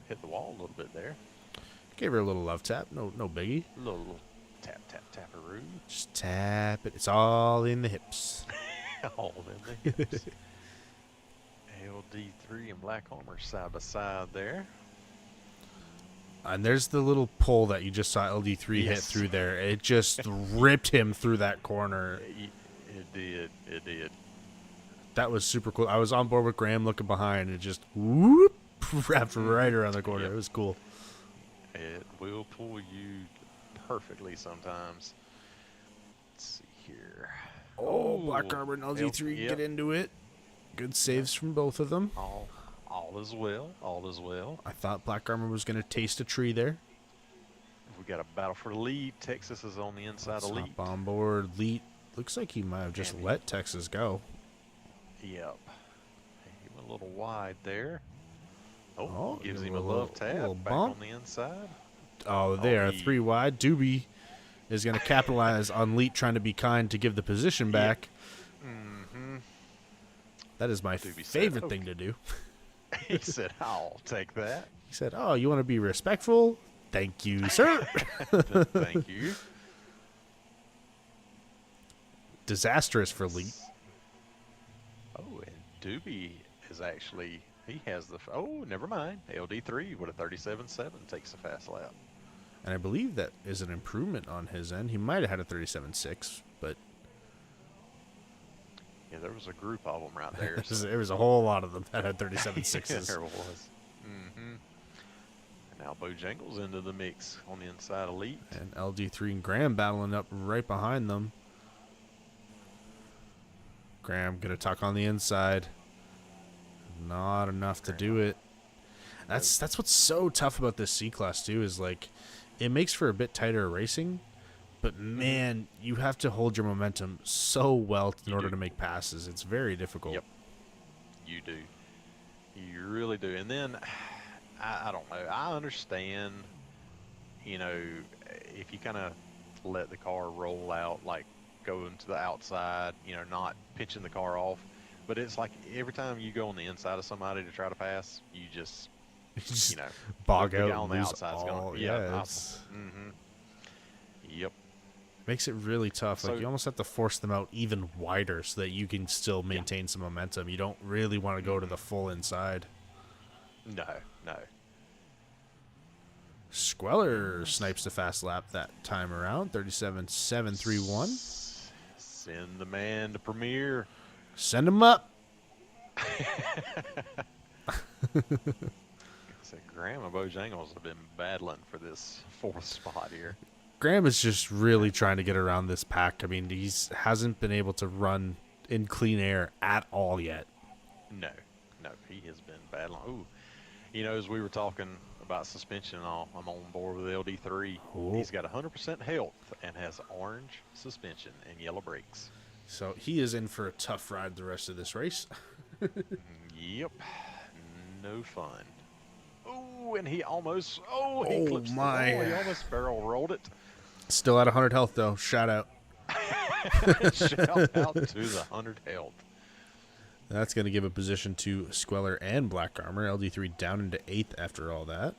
hit the wall a little bit there. Gave her a little love tap. No biggie. Little tap, taparoo. Just tap it. It's all in the hips. All in the hips. LD3 and Black Armor side by side there. And there's the little pull that you just saw LD3 hit Yes. through there. It just ripped him through that corner. It did. That was super cool. I was on board with Graham looking behind and just whoop, wrapped right around the corner. Yep. It was cool. It will pull you perfectly sometimes. Let's see here. Oh, Black Armor and LD3 yep. get into it. Good saves from both of them. All is well. All is well. I thought Black Armor was going to taste a tree there. We got a battle for the lead. Texas is on the inside Let's of lead. hop on board. Leet looks like he might have just let Texas go. Yep. He went a little wide there. Oh, Gives give him a a little- love tap little back bump. on the inside. Oh, they are he- 3 wide. Doobie is going to capitalize on Leet trying to be kind to give the position back. Mm-hmm. That is my Doobie said, favorite thing to do. He said, "I'll take that. He said, "Oh, you want to be respectful? Thank you, sir." Thank you." Disastrous for Leet. Oh, and Doobie is actually, he has the, never mind. LD3 with a 37.7 takes a fast lap. And I believe that is an improvement on his end. He might have had a 37.6, but Yeah, there was a group of them right there. there was a whole lot of them that had 37.6s. There was. Mm-hmm. And now Bojangles into the mix on the inside elite. And LD3 and Graham battling up right behind them. Graham going to tuck on the inside. Not enough to do it. That's what's so tough about this C-Class, too, is, like, it makes for a bit tighter racing, but, man, you have to hold your momentum so well in order to make passes. It's very difficult. Yep. You do. You really do. And then, I don't know. I understand, if you kind of let the car roll out like going to the outside, not pitching the car off. But it's like every time you go on the inside of somebody to try to pass, you just, Just you know, bog the out guy and on the lose outside's all. going, Yeah, it's Yep. makes it really tough. So- Like you almost have to force them out even wider so that you can still maintain some momentum. You don't really want to go to the full inside. No, no. Squeller snipes the fast lap that time around. 37.731. Send the man to Premier. Send him up. So Graham and Bojangles have been battling for this 4th spot here. Graham is just really trying to get around this pack. I mean, hasn't been able to run in clean air at all yet. No, he has been battling. Ooh, as we were talking about suspension and all, I'm on board with LD3. Ooh. He's got 100% health and has orange suspension and yellow brakes. So he is in for a tough ride the rest of this race. Yep, no fun. Oh, and he almost, he clips the my. wall. He almost barrel rolled it. Still at 100 health, though. Shout out. Shout out to the 100 health. That's going to give a position to Squeller and Black Armor. LD3 down into 8th after all that.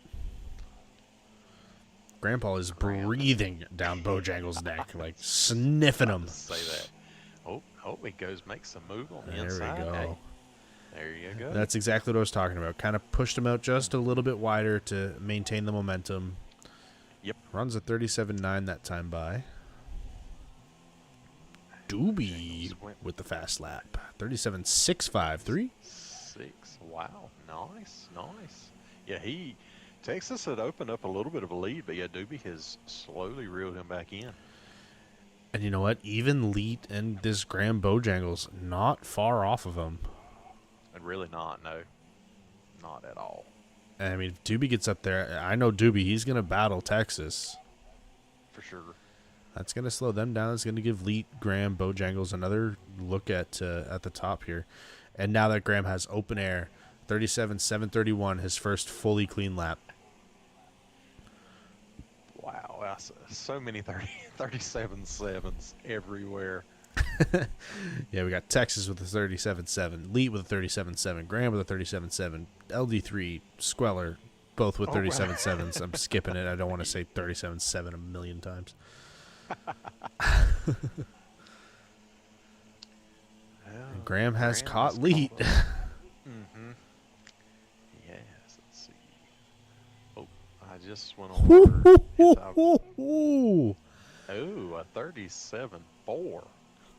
Grandpa is breathing down Bojangles' neck, like sniffing him. Say that. Oh, he makes a move on the There inside. we go. Hey, there you go. That's exactly what I was talking about. Kind of pushed him out just a little bit wider to maintain the momentum. Yep. Runs a 37.9 that time by. Doobie with the fast lap. 37.653. 6. Wow. Nice. Yeah, Texas had opened up a little bit of a lead, but yeah, Doobie has slowly reeled him back in. And you know what? Even Leet and this Graham Bojangles not far off of him. And really not, no. Not at all. And I mean, if Doobie gets up there, I know Doobie, he's going to battle Texas. For sure. That's going to slow them down. It's going to give Leet, Graham, Bojangles another look at the top here. And now that Graham has open air, 37.731, his first fully clean lap. Wow, that's so many 37 sevens everywhere. Yeah, we got Texas with a 37.7, Leet with a 37.7, Graham with a 37.7, LD3, Squeller, both with 37.7s. I'm skipping it. I don't want to say 37.7 a million times. And Graham has caught Leet. Mm-hmm. Yes, let's see. Oh, I just went on. Ooh. Oh, a 37.4.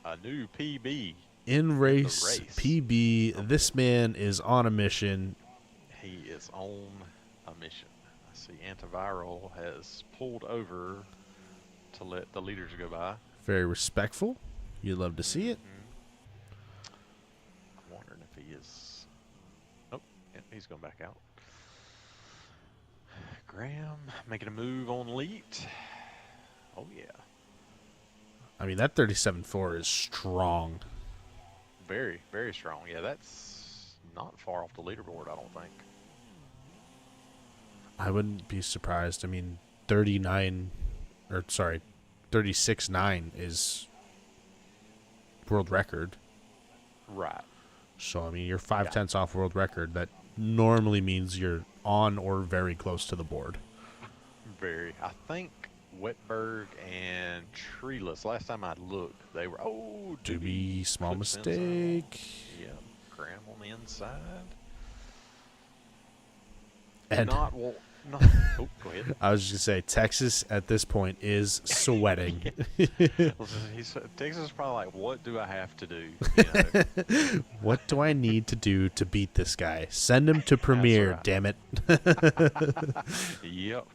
A new PB. In race race. PB, this man is on a mission. He is on a mission. I see Antiviral has pulled over to let the leaders go by. Very respectful. You'd love to see it. I'm wondering if he is. Oh, yeah, he's going back out. Graham making a move on Leet. Oh, yeah. I mean, that 37.4 is strong. Very, very strong. Yeah, that's not far off the leaderboard, I don't think. I wouldn't be surprised. I mean, 36.9 is world record. Right. So, I mean, you're 5/10 off world record. That normally means you're on or very close to the board. Very. I think Wetberg and Treeless, last time I looked, they were, Doobie, small clips mistake. inside. Yeah, Graham on the inside. And Oh, go ahead. I was just going to say, Texas at this point is sweating. Texas is probably like, what do I have to do? You know? What do I need to do to beat this guy? Send him to Premier, right. damn it. Yep.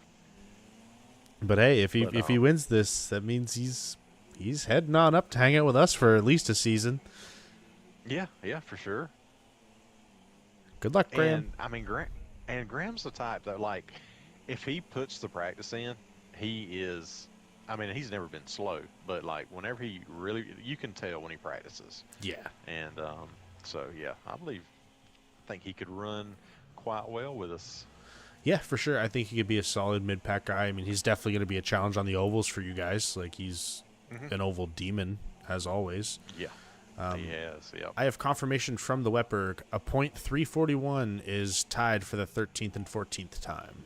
But hey, if he wins this, that means he's heading on up to hang out with us for at least a season. Yeah, for sure. Good luck, Graham. And I mean, Graham's the type that, like, if he puts the practice in, he is. I mean, he's never been slow, but like whenever he really, you can tell when he practices. Yeah. And so yeah, I think he could run quite well with us. Yeah, for sure. I think he could be a solid mid-pack guy. I mean, he's definitely going to be a challenge on the ovals for you guys. Like, he's an oval demon. as always. Yeah, he has. Yep. I have confirmation from the Wetberg. A .341 is tied for the 13th and 14th time.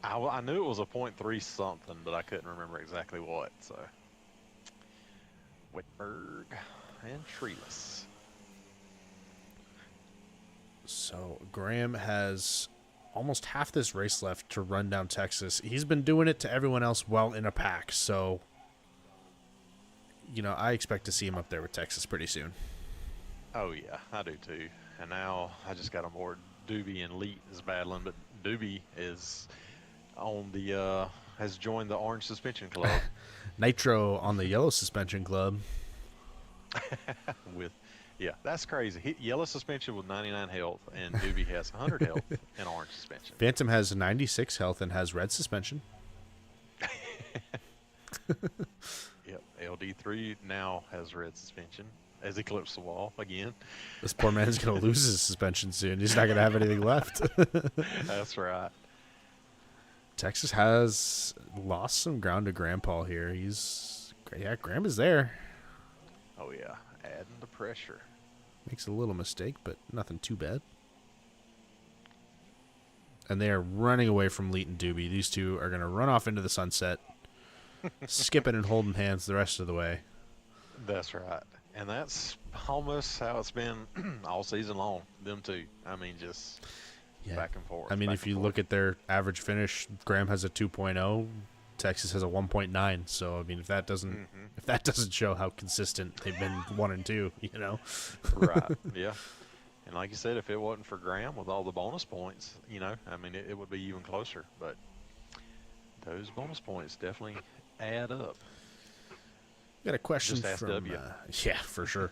I knew it was a .3 something, but I couldn't remember exactly what. So, Whitberg and Treeless. So Graham has almost half this race left to run down Texas. He's been doing it to everyone else while in a pack. So, I expect to see him up there with Texas pretty soon. Oh, yeah, I do too. And now I just got on board. Doobie and Leet is battling, but Doobie is on the has joined the Orange Suspension Club. Nitro on the Yellow Suspension Club. Yeah, that's crazy. Yellow suspension with 99 health, and Doobie has 100 health in orange suspension. Phantom has 96 health and has red suspension. Yep, LD3 now has red suspension as he clips the wall again. This poor man is going to lose his suspension soon. He's not going to have anything left. That's right. Texas has lost some ground to Grandpa here. Graham is there. Oh, yeah, adding the pressure. Makes a little mistake, but nothing too bad. And they are running away from Leet and Doobie. These two are going to run off into the sunset, skipping and holding hands the rest of the way. That's right. And that's almost how it's been all season long, them two. I mean, just back and forth. I mean, if you look at their average finish, Graham has a 2.0, Texas has a 1.9. So, I mean, if that doesn't show how consistent they've been 1 and 2, Right, yeah. And like you said, if it wasn't for Graham with all the bonus points, I mean, it would be even closer. But those bonus points definitely add up. We got a question Just ask from W. yeah, for sure.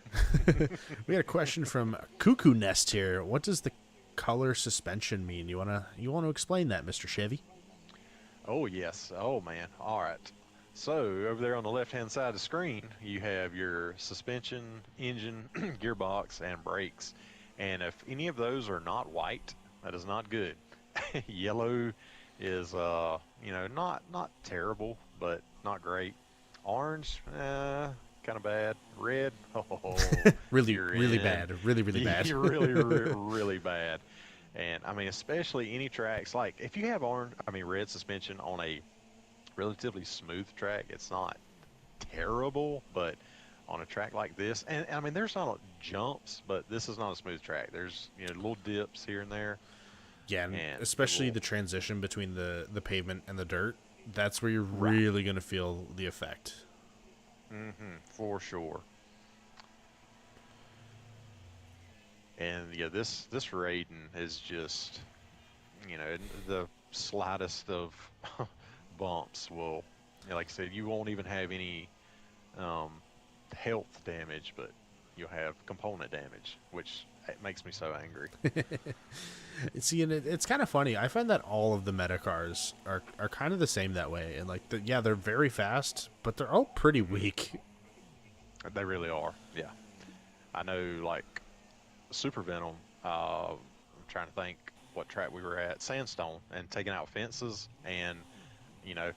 We got a question from Cuckoo Nest here. What does the color suspension mean? You want to explain that, Mr. Chevy? Oh, yes. Oh, man. All right. So over there on the left-hand side of the screen, you have your suspension, engine, gearbox, and brakes. And if any of those are not white, that is not good. Yellow is, not terrible, but not great. Orange, kind of bad. Red, really in. bad. Really bad. You're really bad. And I mean, especially any tracks, like if you have red suspension on a relatively smooth track, it's not terrible, but on a track like this, and I mean, there's not jumps, but this is not a smooth track. There's, little dips here and there. Yeah, and especially the transition between the pavement and the dirt. That's where you're really going to feel the effect. For sure. And yeah, this Raiden is just, the slightest of bumps will, like I said, you won't even have any health damage, but you'll have component damage, which it makes me so angry. See, and it's kind of funny. I find that all of the meta cars are kind of the same that way. And they're very fast, but they're all pretty weak. They really are. Yeah. I know, like Super Venom, I'm trying to think what track we were at, Sandstone, and taking out fences, and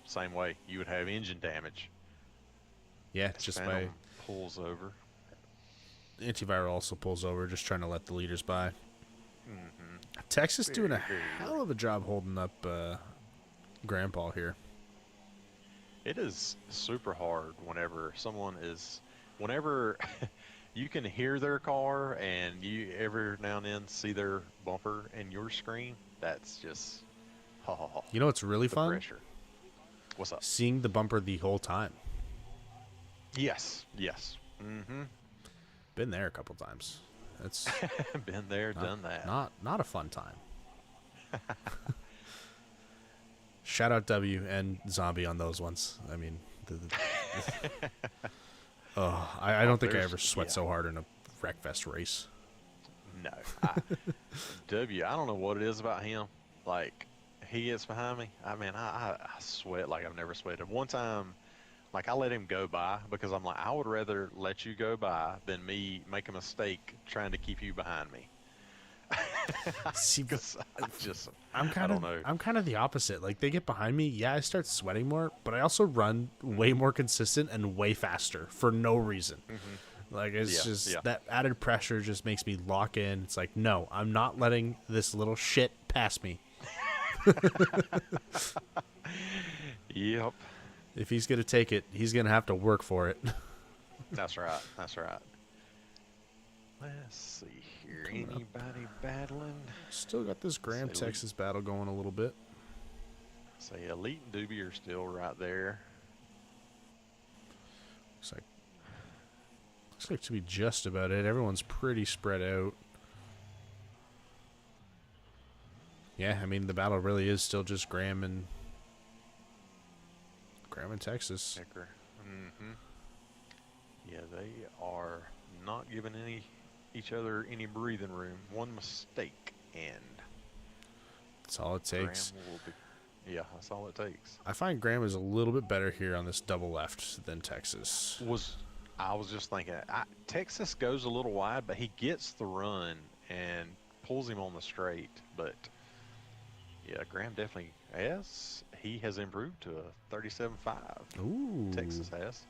same way, you would have engine damage. Yeah, it's just Venom pulls over. Antiviral also pulls over, just trying to let the leaders by. Texas doing a hell of a job holding up Grandpa here. It is super hard whenever whenever you can hear their car and you every now and then see their bumper in your screen. That's just, It's really fun? Pressure. What's up? Seeing the bumper the whole time. Yes. Been there a couple times. That's been there, done that. Not a fun time. Shout out W and Zombie on those ones. I mean, I don't think I ever sweat so hard in a Wreckfest race. No. W, I don't know what it is about him. Like, he gets behind me. I mean, I sweat like I've never sweated. One time, like, I let him go by because I'm like, I would rather let you go by than me make a mistake trying to keep you behind me. See, 'Cause I'm I kind don't know. of the opposite. Like they get behind me, yeah, I start sweating more, but I also run way more consistent and way faster for no reason. Like it's Yeah, just yeah. that added pressure just makes me lock in. It's like, no, I'm not letting this little shit pass me. Yep. If he's gonna take it, he's gonna have to work for it. That's right. That's right. Let's see here. Anybody battling? Still got this Graham, So we- Texas battle going a little bit. Say Elite and Doobie are still right there. Looks like to be just about it. Everyone's pretty spread out. Yeah, I mean the battle really is still just Graham and Texas. Nicker. Yeah, they are not giving each other any breathing room. One mistake and That's all it takes. Graham will be. Yeah, that's all it takes. I find Graham is a little bit better here on this double left than Texas. I was just thinking, Texas goes a little wide, but he gets the run and pulls him on the straight. But yeah, Graham definitely he has improved to a 37.5. Ooh. Texas has.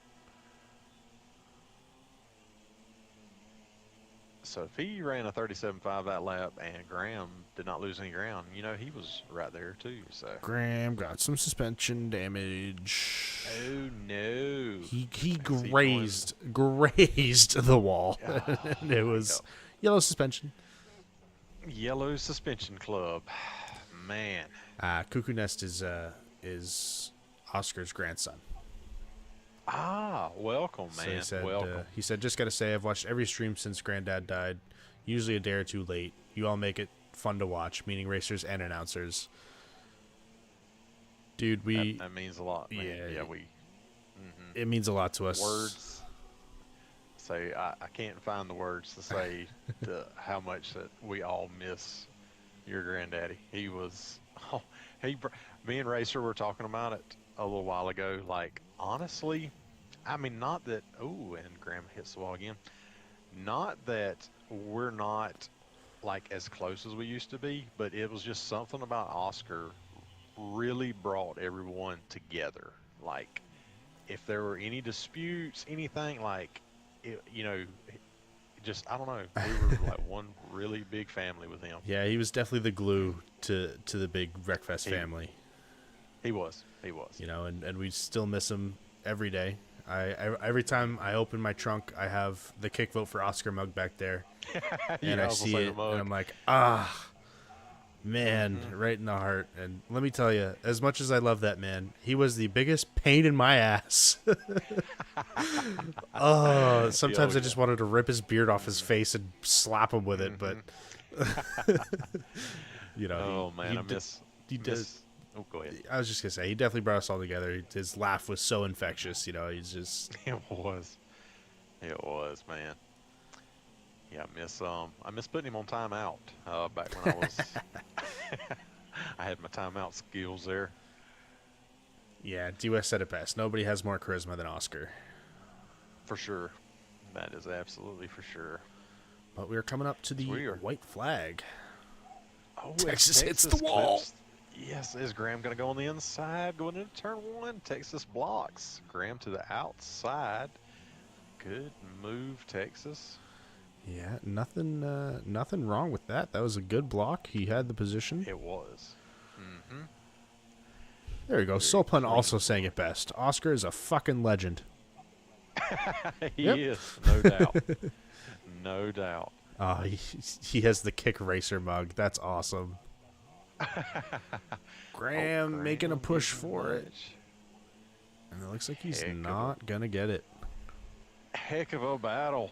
So if he ran a 37.5 that lap and Graham did not lose any ground, he was right there too. So Graham got some suspension damage. oh no, He grazed the wall. And it was yellow suspension. Yellow Suspension Club, man. Cuckoo Nest is Oscar's grandson. Welcome, So man. he said, just gotta say, I've watched every stream since Granddad died, usually a day or two late. You all make it fun to watch, meaning racers and announcers. Dude, that means a lot, man. Yeah, we. It means a lot to us. Words. Say I can't find the words to say how much that we all miss your granddaddy. He was. Me and Racer were talking about it a little while ago. Like, honestly, I mean, not that. Oh, and Graham hits the wall again. Not that we're not like as close as we used to be, but it was just something about Oscar really brought everyone together. Like, if there were any disputes, anything, like, just I don't know. We were like one really big family with him. Yeah, he was definitely the glue to the big Wreckfest family. He was. And we still miss him every day. Every time I open my trunk, I have the kick vote for Oscar mug back there, and I see it, and I'm like, man, right in the heart. And let me tell you, as much as I love that man, he was the biggest pain in my ass. Sometimes I just wanted to rip his beard off his face and slap him with it, but he does. Oh, go ahead. I was just gonna say, he definitely brought us all together. His laugh was so infectious. He's just. It was, man. Yeah, I miss putting him on timeout. Back when I was, I had my timeout skills there. Yeah, D-West said it best. Nobody has more charisma than Oscar. For sure, that is absolutely for sure. But we are coming up to the white flag. Oh, Texas hits the wall. Yes, is Graham going to go on the inside going into turn one? Texas blocks. Graham to the outside. Good move, Texas. Yeah, nothing wrong with that. That was a good block. He had the position. It was. There you go. Soulpun also saying it best. Oscar is a fucking legend. He is, no doubt. No doubt. He has the kick racer mug. That's awesome. Graham making a push for it. And it looks like he's not going to get it. Heck of a battle.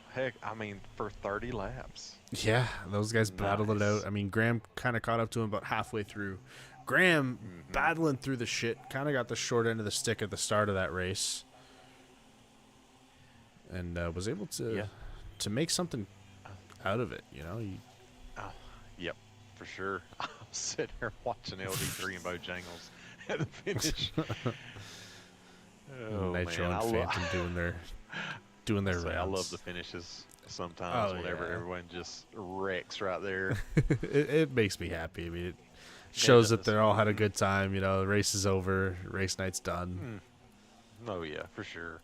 For 30 laps. Yeah, those guys battled it out. I mean, Graham kind of caught up to him about halfway through. Graham battling through the shit. Kind of got the short end of the stick at the start of that race. And was able to make something out of it, Yep, for sure. I'm sitting here watching LD3 and Bojangles at the finish. Nitro and Phantom doing their doing their I love rounds. the finishes sometimes whenever everyone just wrecks right there. It makes me happy. I mean, it shows that does. they all had a good time. You know, the race is over, race night's done. Oh yeah, for sure.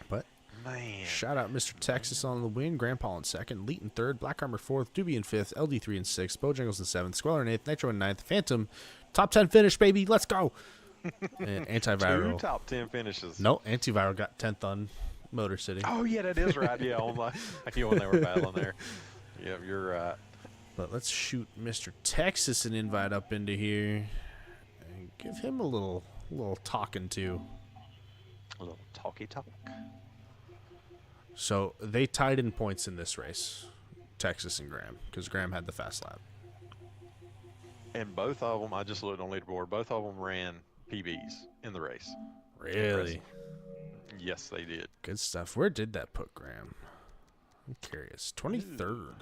But Man, shout out Mr. Texas on the win, Grandpa in second, Leet in third, Black Armor fourth, Doobie in fifth, LD3 in sixth, Bojangles in seventh, Squeller in eighth, Nitro in ninth, Phantom, top 10 finish, baby, let's go. And Antiviral. 2 top 10 finishes. No, Antiviral got 10th on Motor City. Oh yeah, that is right. Yeah, on when they were battling there. Yeah, you're right. But let's shoot Mr. Texas an invite up into here and give him a little talking to. A little talky talk. So they tied in points in this race, Texas and Graham, because Graham had the fast lap. And both of them, I just looked on leaderboard. Both of them ran PBs in the race. Really? Yes, they did. Good stuff. Where did that put Graham? I'm curious. 23rd.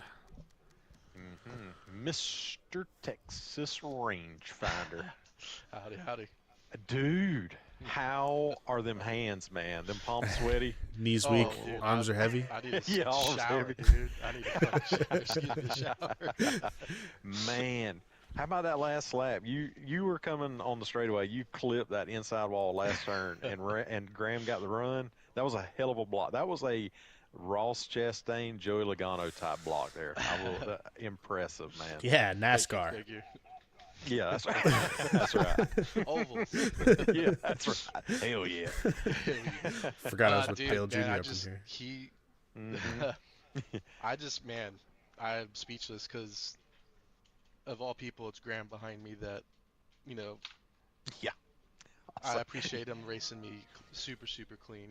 Mr. Texas Rangefinder. Howdy. Dude, how are them hands, man? Them palms sweaty? Knees weak. Dude, Arms are heavy. I need to Yeah, arms shower, heavy. dude. I need to shower. Man, how about that last lap? You were coming on the straightaway. You clipped that inside wall last turn, and Graham got the run. That was a hell of a block. That was a Ross Chastain, Joey Logano type block there. Impressive, man. Yeah, NASCAR. Thank you. Yeah, that's right. That's right. Ovals. Yeah, that's right. Hell yeah. Forgot I was with Dude, Dale Jr. man, up in here. I'm speechless because of all people, it's Graham behind me that, Yeah. I appreciate him racing me super, super clean,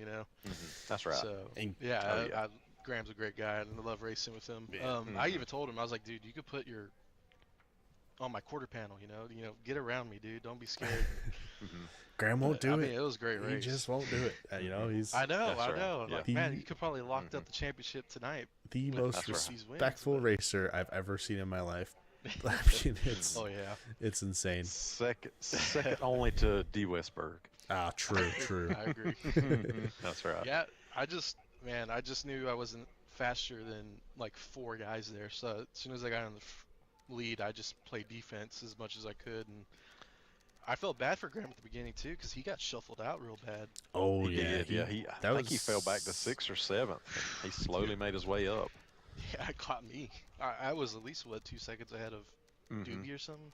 That's right. So, And- yeah, Graham's a great guy, and I love racing with him. Yeah. I even told him, I was like, dude, you could put your on my quarter panel, get around me, dude. Don't be scared. Graham won't do I it. mean, it was a great He race. just won't do it. He's I know. That's right. Like, Yeah. man, you could probably locked up the championship tonight. the with most these wins, respectful but- racer I've ever seen in my life. I mean, Oh yeah. it's insane. Second only to D. Westberg. Ah, true. I agree. That's right. Yeah, I just knew I wasn't faster than like 4 guys there. So as soon as I got in the lead, I just played defense as much as I could, and I felt bad for Graham at the beginning too because he got shuffled out real bad. Oh He yeah, did. Yeah, I think he fell back to 6th or 7th. He slowly made his way up. Yeah, it caught me. I was at least 2 seconds ahead of Doobie or something.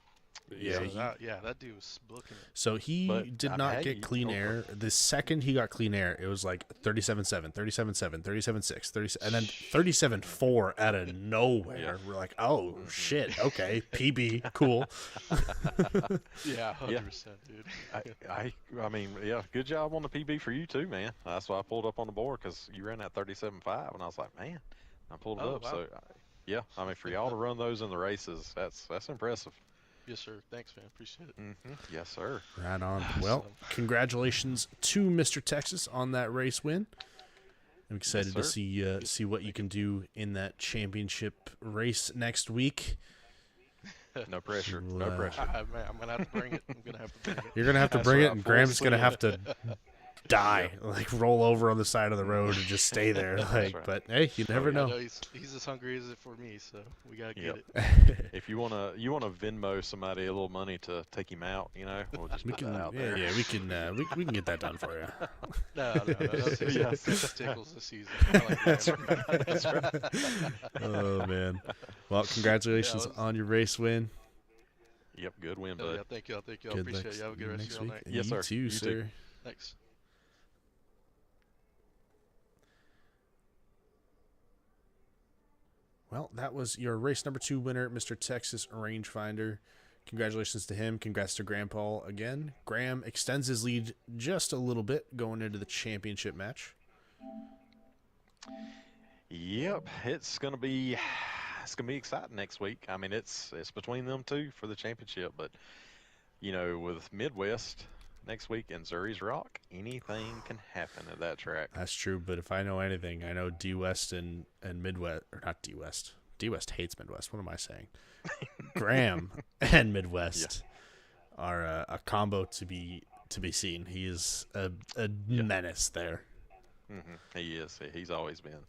Yeah, So that dude was booking it. So he But, did not hey, get clean go for air. The second he got clean air, it was like 37.7, 37.7, 37.6, 30, and then 37.4 out of nowhere. Yeah. We're like, oh shit, okay, PB, cool. Yeah, 100%, Yeah. dude. I mean, yeah, good job on the PB for you too, man. That's why I pulled up on the board because you ran that 37.5, and I was like, man, I pulled it Oh, up. wow. So, yeah, I mean, for y'all to run those in the races, that's impressive. Yes, sir. Thanks, man. Appreciate it. Yes, sir. Right on. Well, congratulations to Mr. Texas on that race win. I'm excited to sir. see what you can do in that championship race next week. No pressure. No Wow. pressure. Man, I'm gonna have to bring it. You're gonna have to That's bring it, right, and full Graham's gonna swing. have to die, like roll over on the side of the road and just stay there. Like, right. but hey, you never I know. know he's as hungry as it for me, so we gotta get Yep. it. If you wanna Venmo somebody a little money to take him out, we'll just We put can, that out there. we can, we can get that done for you. No. That's Yes. tickles the season. I like that. That's right. Oh man. Well, congratulations Yeah, it was- on your race win. Yep, good win, Oh, bud. yeah, thank you. I Good appreciate luck it. You have a good rest next of your week. night. Yes, You sir. too, You sir. too. Thanks. Well, that was your race number 2 winner, Mr. Texas Rangefinder. Congratulations to him. Congrats to Grandpa again. Graham extends his lead just a little bit going into the championship match. Yep, it's gonna be exciting next week. I mean, it's between them two for the championship, but with Midwest next week and Zuri's Rock, anything can happen at that track. That's true, but if I know anything, I know D West and Midwest, or not D West. D West hates Midwest. What am I saying? Graham and Midwest are a combo to be seen. He is a menace there. He is. He's always been.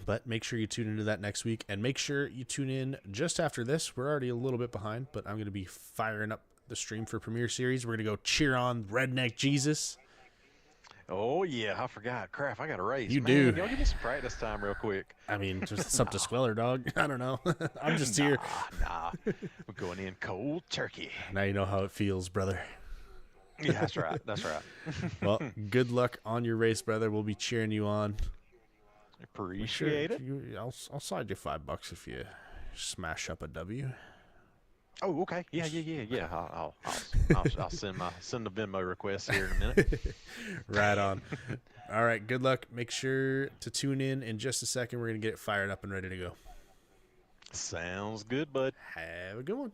But make sure you tune into that next week, and make sure you tune in just after this. We're already a little bit behind, but I'm going to be firing up the stream for Premier Series. We're going to go cheer on Redneck Jesus. Oh, yeah, I forgot. Crap, I got a race. You Man, do. y'all give me some practice time real quick. I mean, just something to squeller, dog. I don't know. I'm just here. Nah. We're going in cold turkey. Now you know how it feels, brother. Yeah, that's right. That's right. Well, good luck on your race, brother. We'll be cheering you on. Appreciate it. I'll slide you $5 if you smash up a W. Oh, okay. Yeah. I'll send the Venmo request here in a minute. Right on. All right. Good luck. Make sure to tune in just a second. We're going to get it fired up and ready to go. Sounds good, bud. Have a good one.